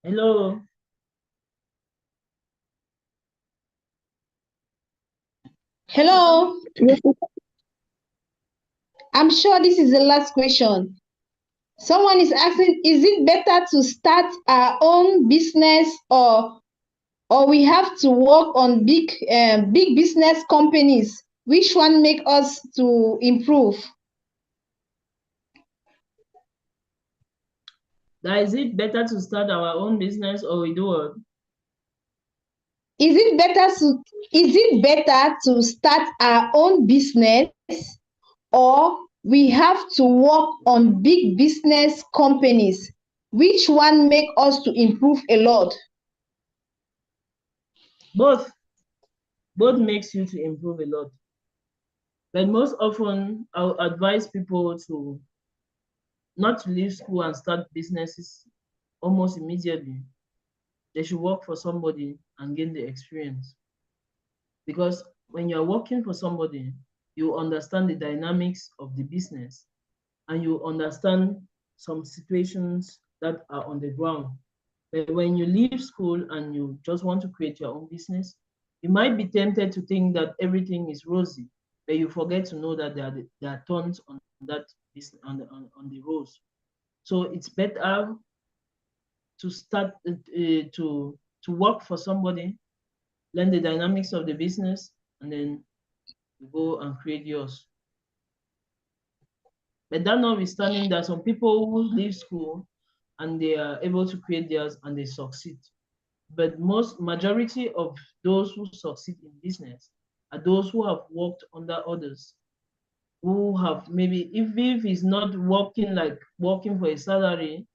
Hello. Hello. I'm sure this is the last question. Someone is asking, is it better to start our own business, or we have to work on big business companies? Which one make us to improve? Now, is it better to start our own business or we do what? Is it better to start our own business, or we have to work on big business companies? Which one make us to improve a lot? Both makes you to improve a lot. But most often, I'll advise people to not to leave school and start businesses almost immediately. They should work for somebody and gain the experience. Because when you're working for somebody, you understand the dynamics of the business, and you understand some situations that are on the ground. But when you leave school and you just want to create your own business, you might be tempted to think that everything is rosy, but you forget to know that there are thorns on that on the rose. So it's better to start to work for somebody, learn the dynamics of the business, and then you go and create yours. But that notwithstanding, there are some people who leave school and they are able to create theirs and they succeed. But majority of those who succeed in business are those who have worked under others, who have maybe, if it's not working for a salary,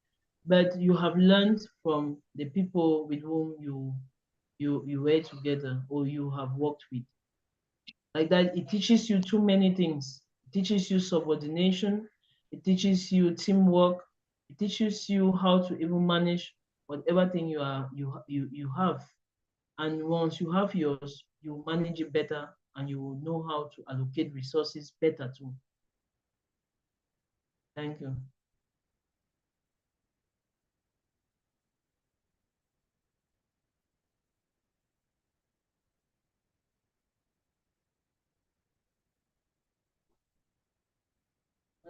but you have learned from the people with whom you were together or you have worked with. Like that, it teaches you too many things. It teaches you subordination. It teaches you teamwork. It teaches you how to even manage whatever thing you have. And once you have yours, you manage it better and you will know how to allocate resources better too. Thank you.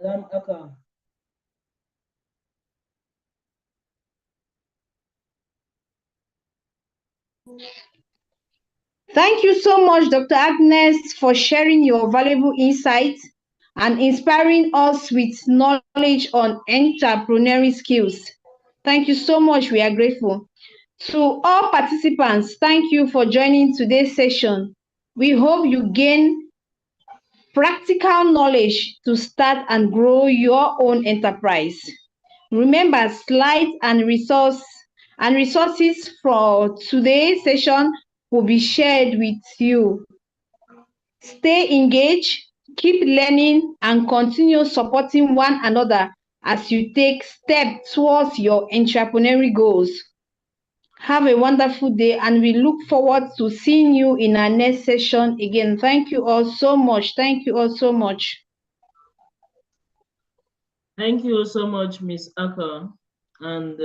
Madam Aka. Thank you so much, Dr. Agnes, for sharing your valuable insights and inspiring us with knowledge on entrepreneurial skills. Thank you so much. We are grateful. To all participants, thank you for joining today's session. We hope you gain practical knowledge to start and grow your own enterprise. Remember, slides and resources for today's session will be shared with you. Stay engaged, keep learning, and continue supporting one another as you take steps towards your entrepreneurial goals. Have a wonderful day, and we look forward to seeing you in our next session again. Thank you all so much. Thank you all so much. Thank you so much, Miss Aka. And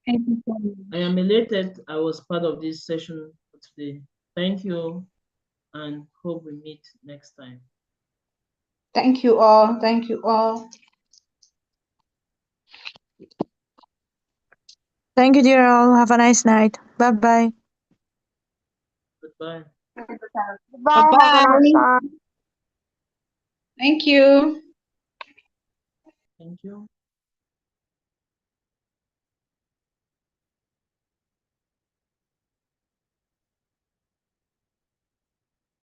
Thank you so I much. am elated I was part of this session today. Thank you and hope we meet next time. Thank you all. Thank you all. Thank you, dear all. Have a nice night. Bye bye. Goodbye. Bye. Have a nice Bye-bye. time. Thank you. Thank you.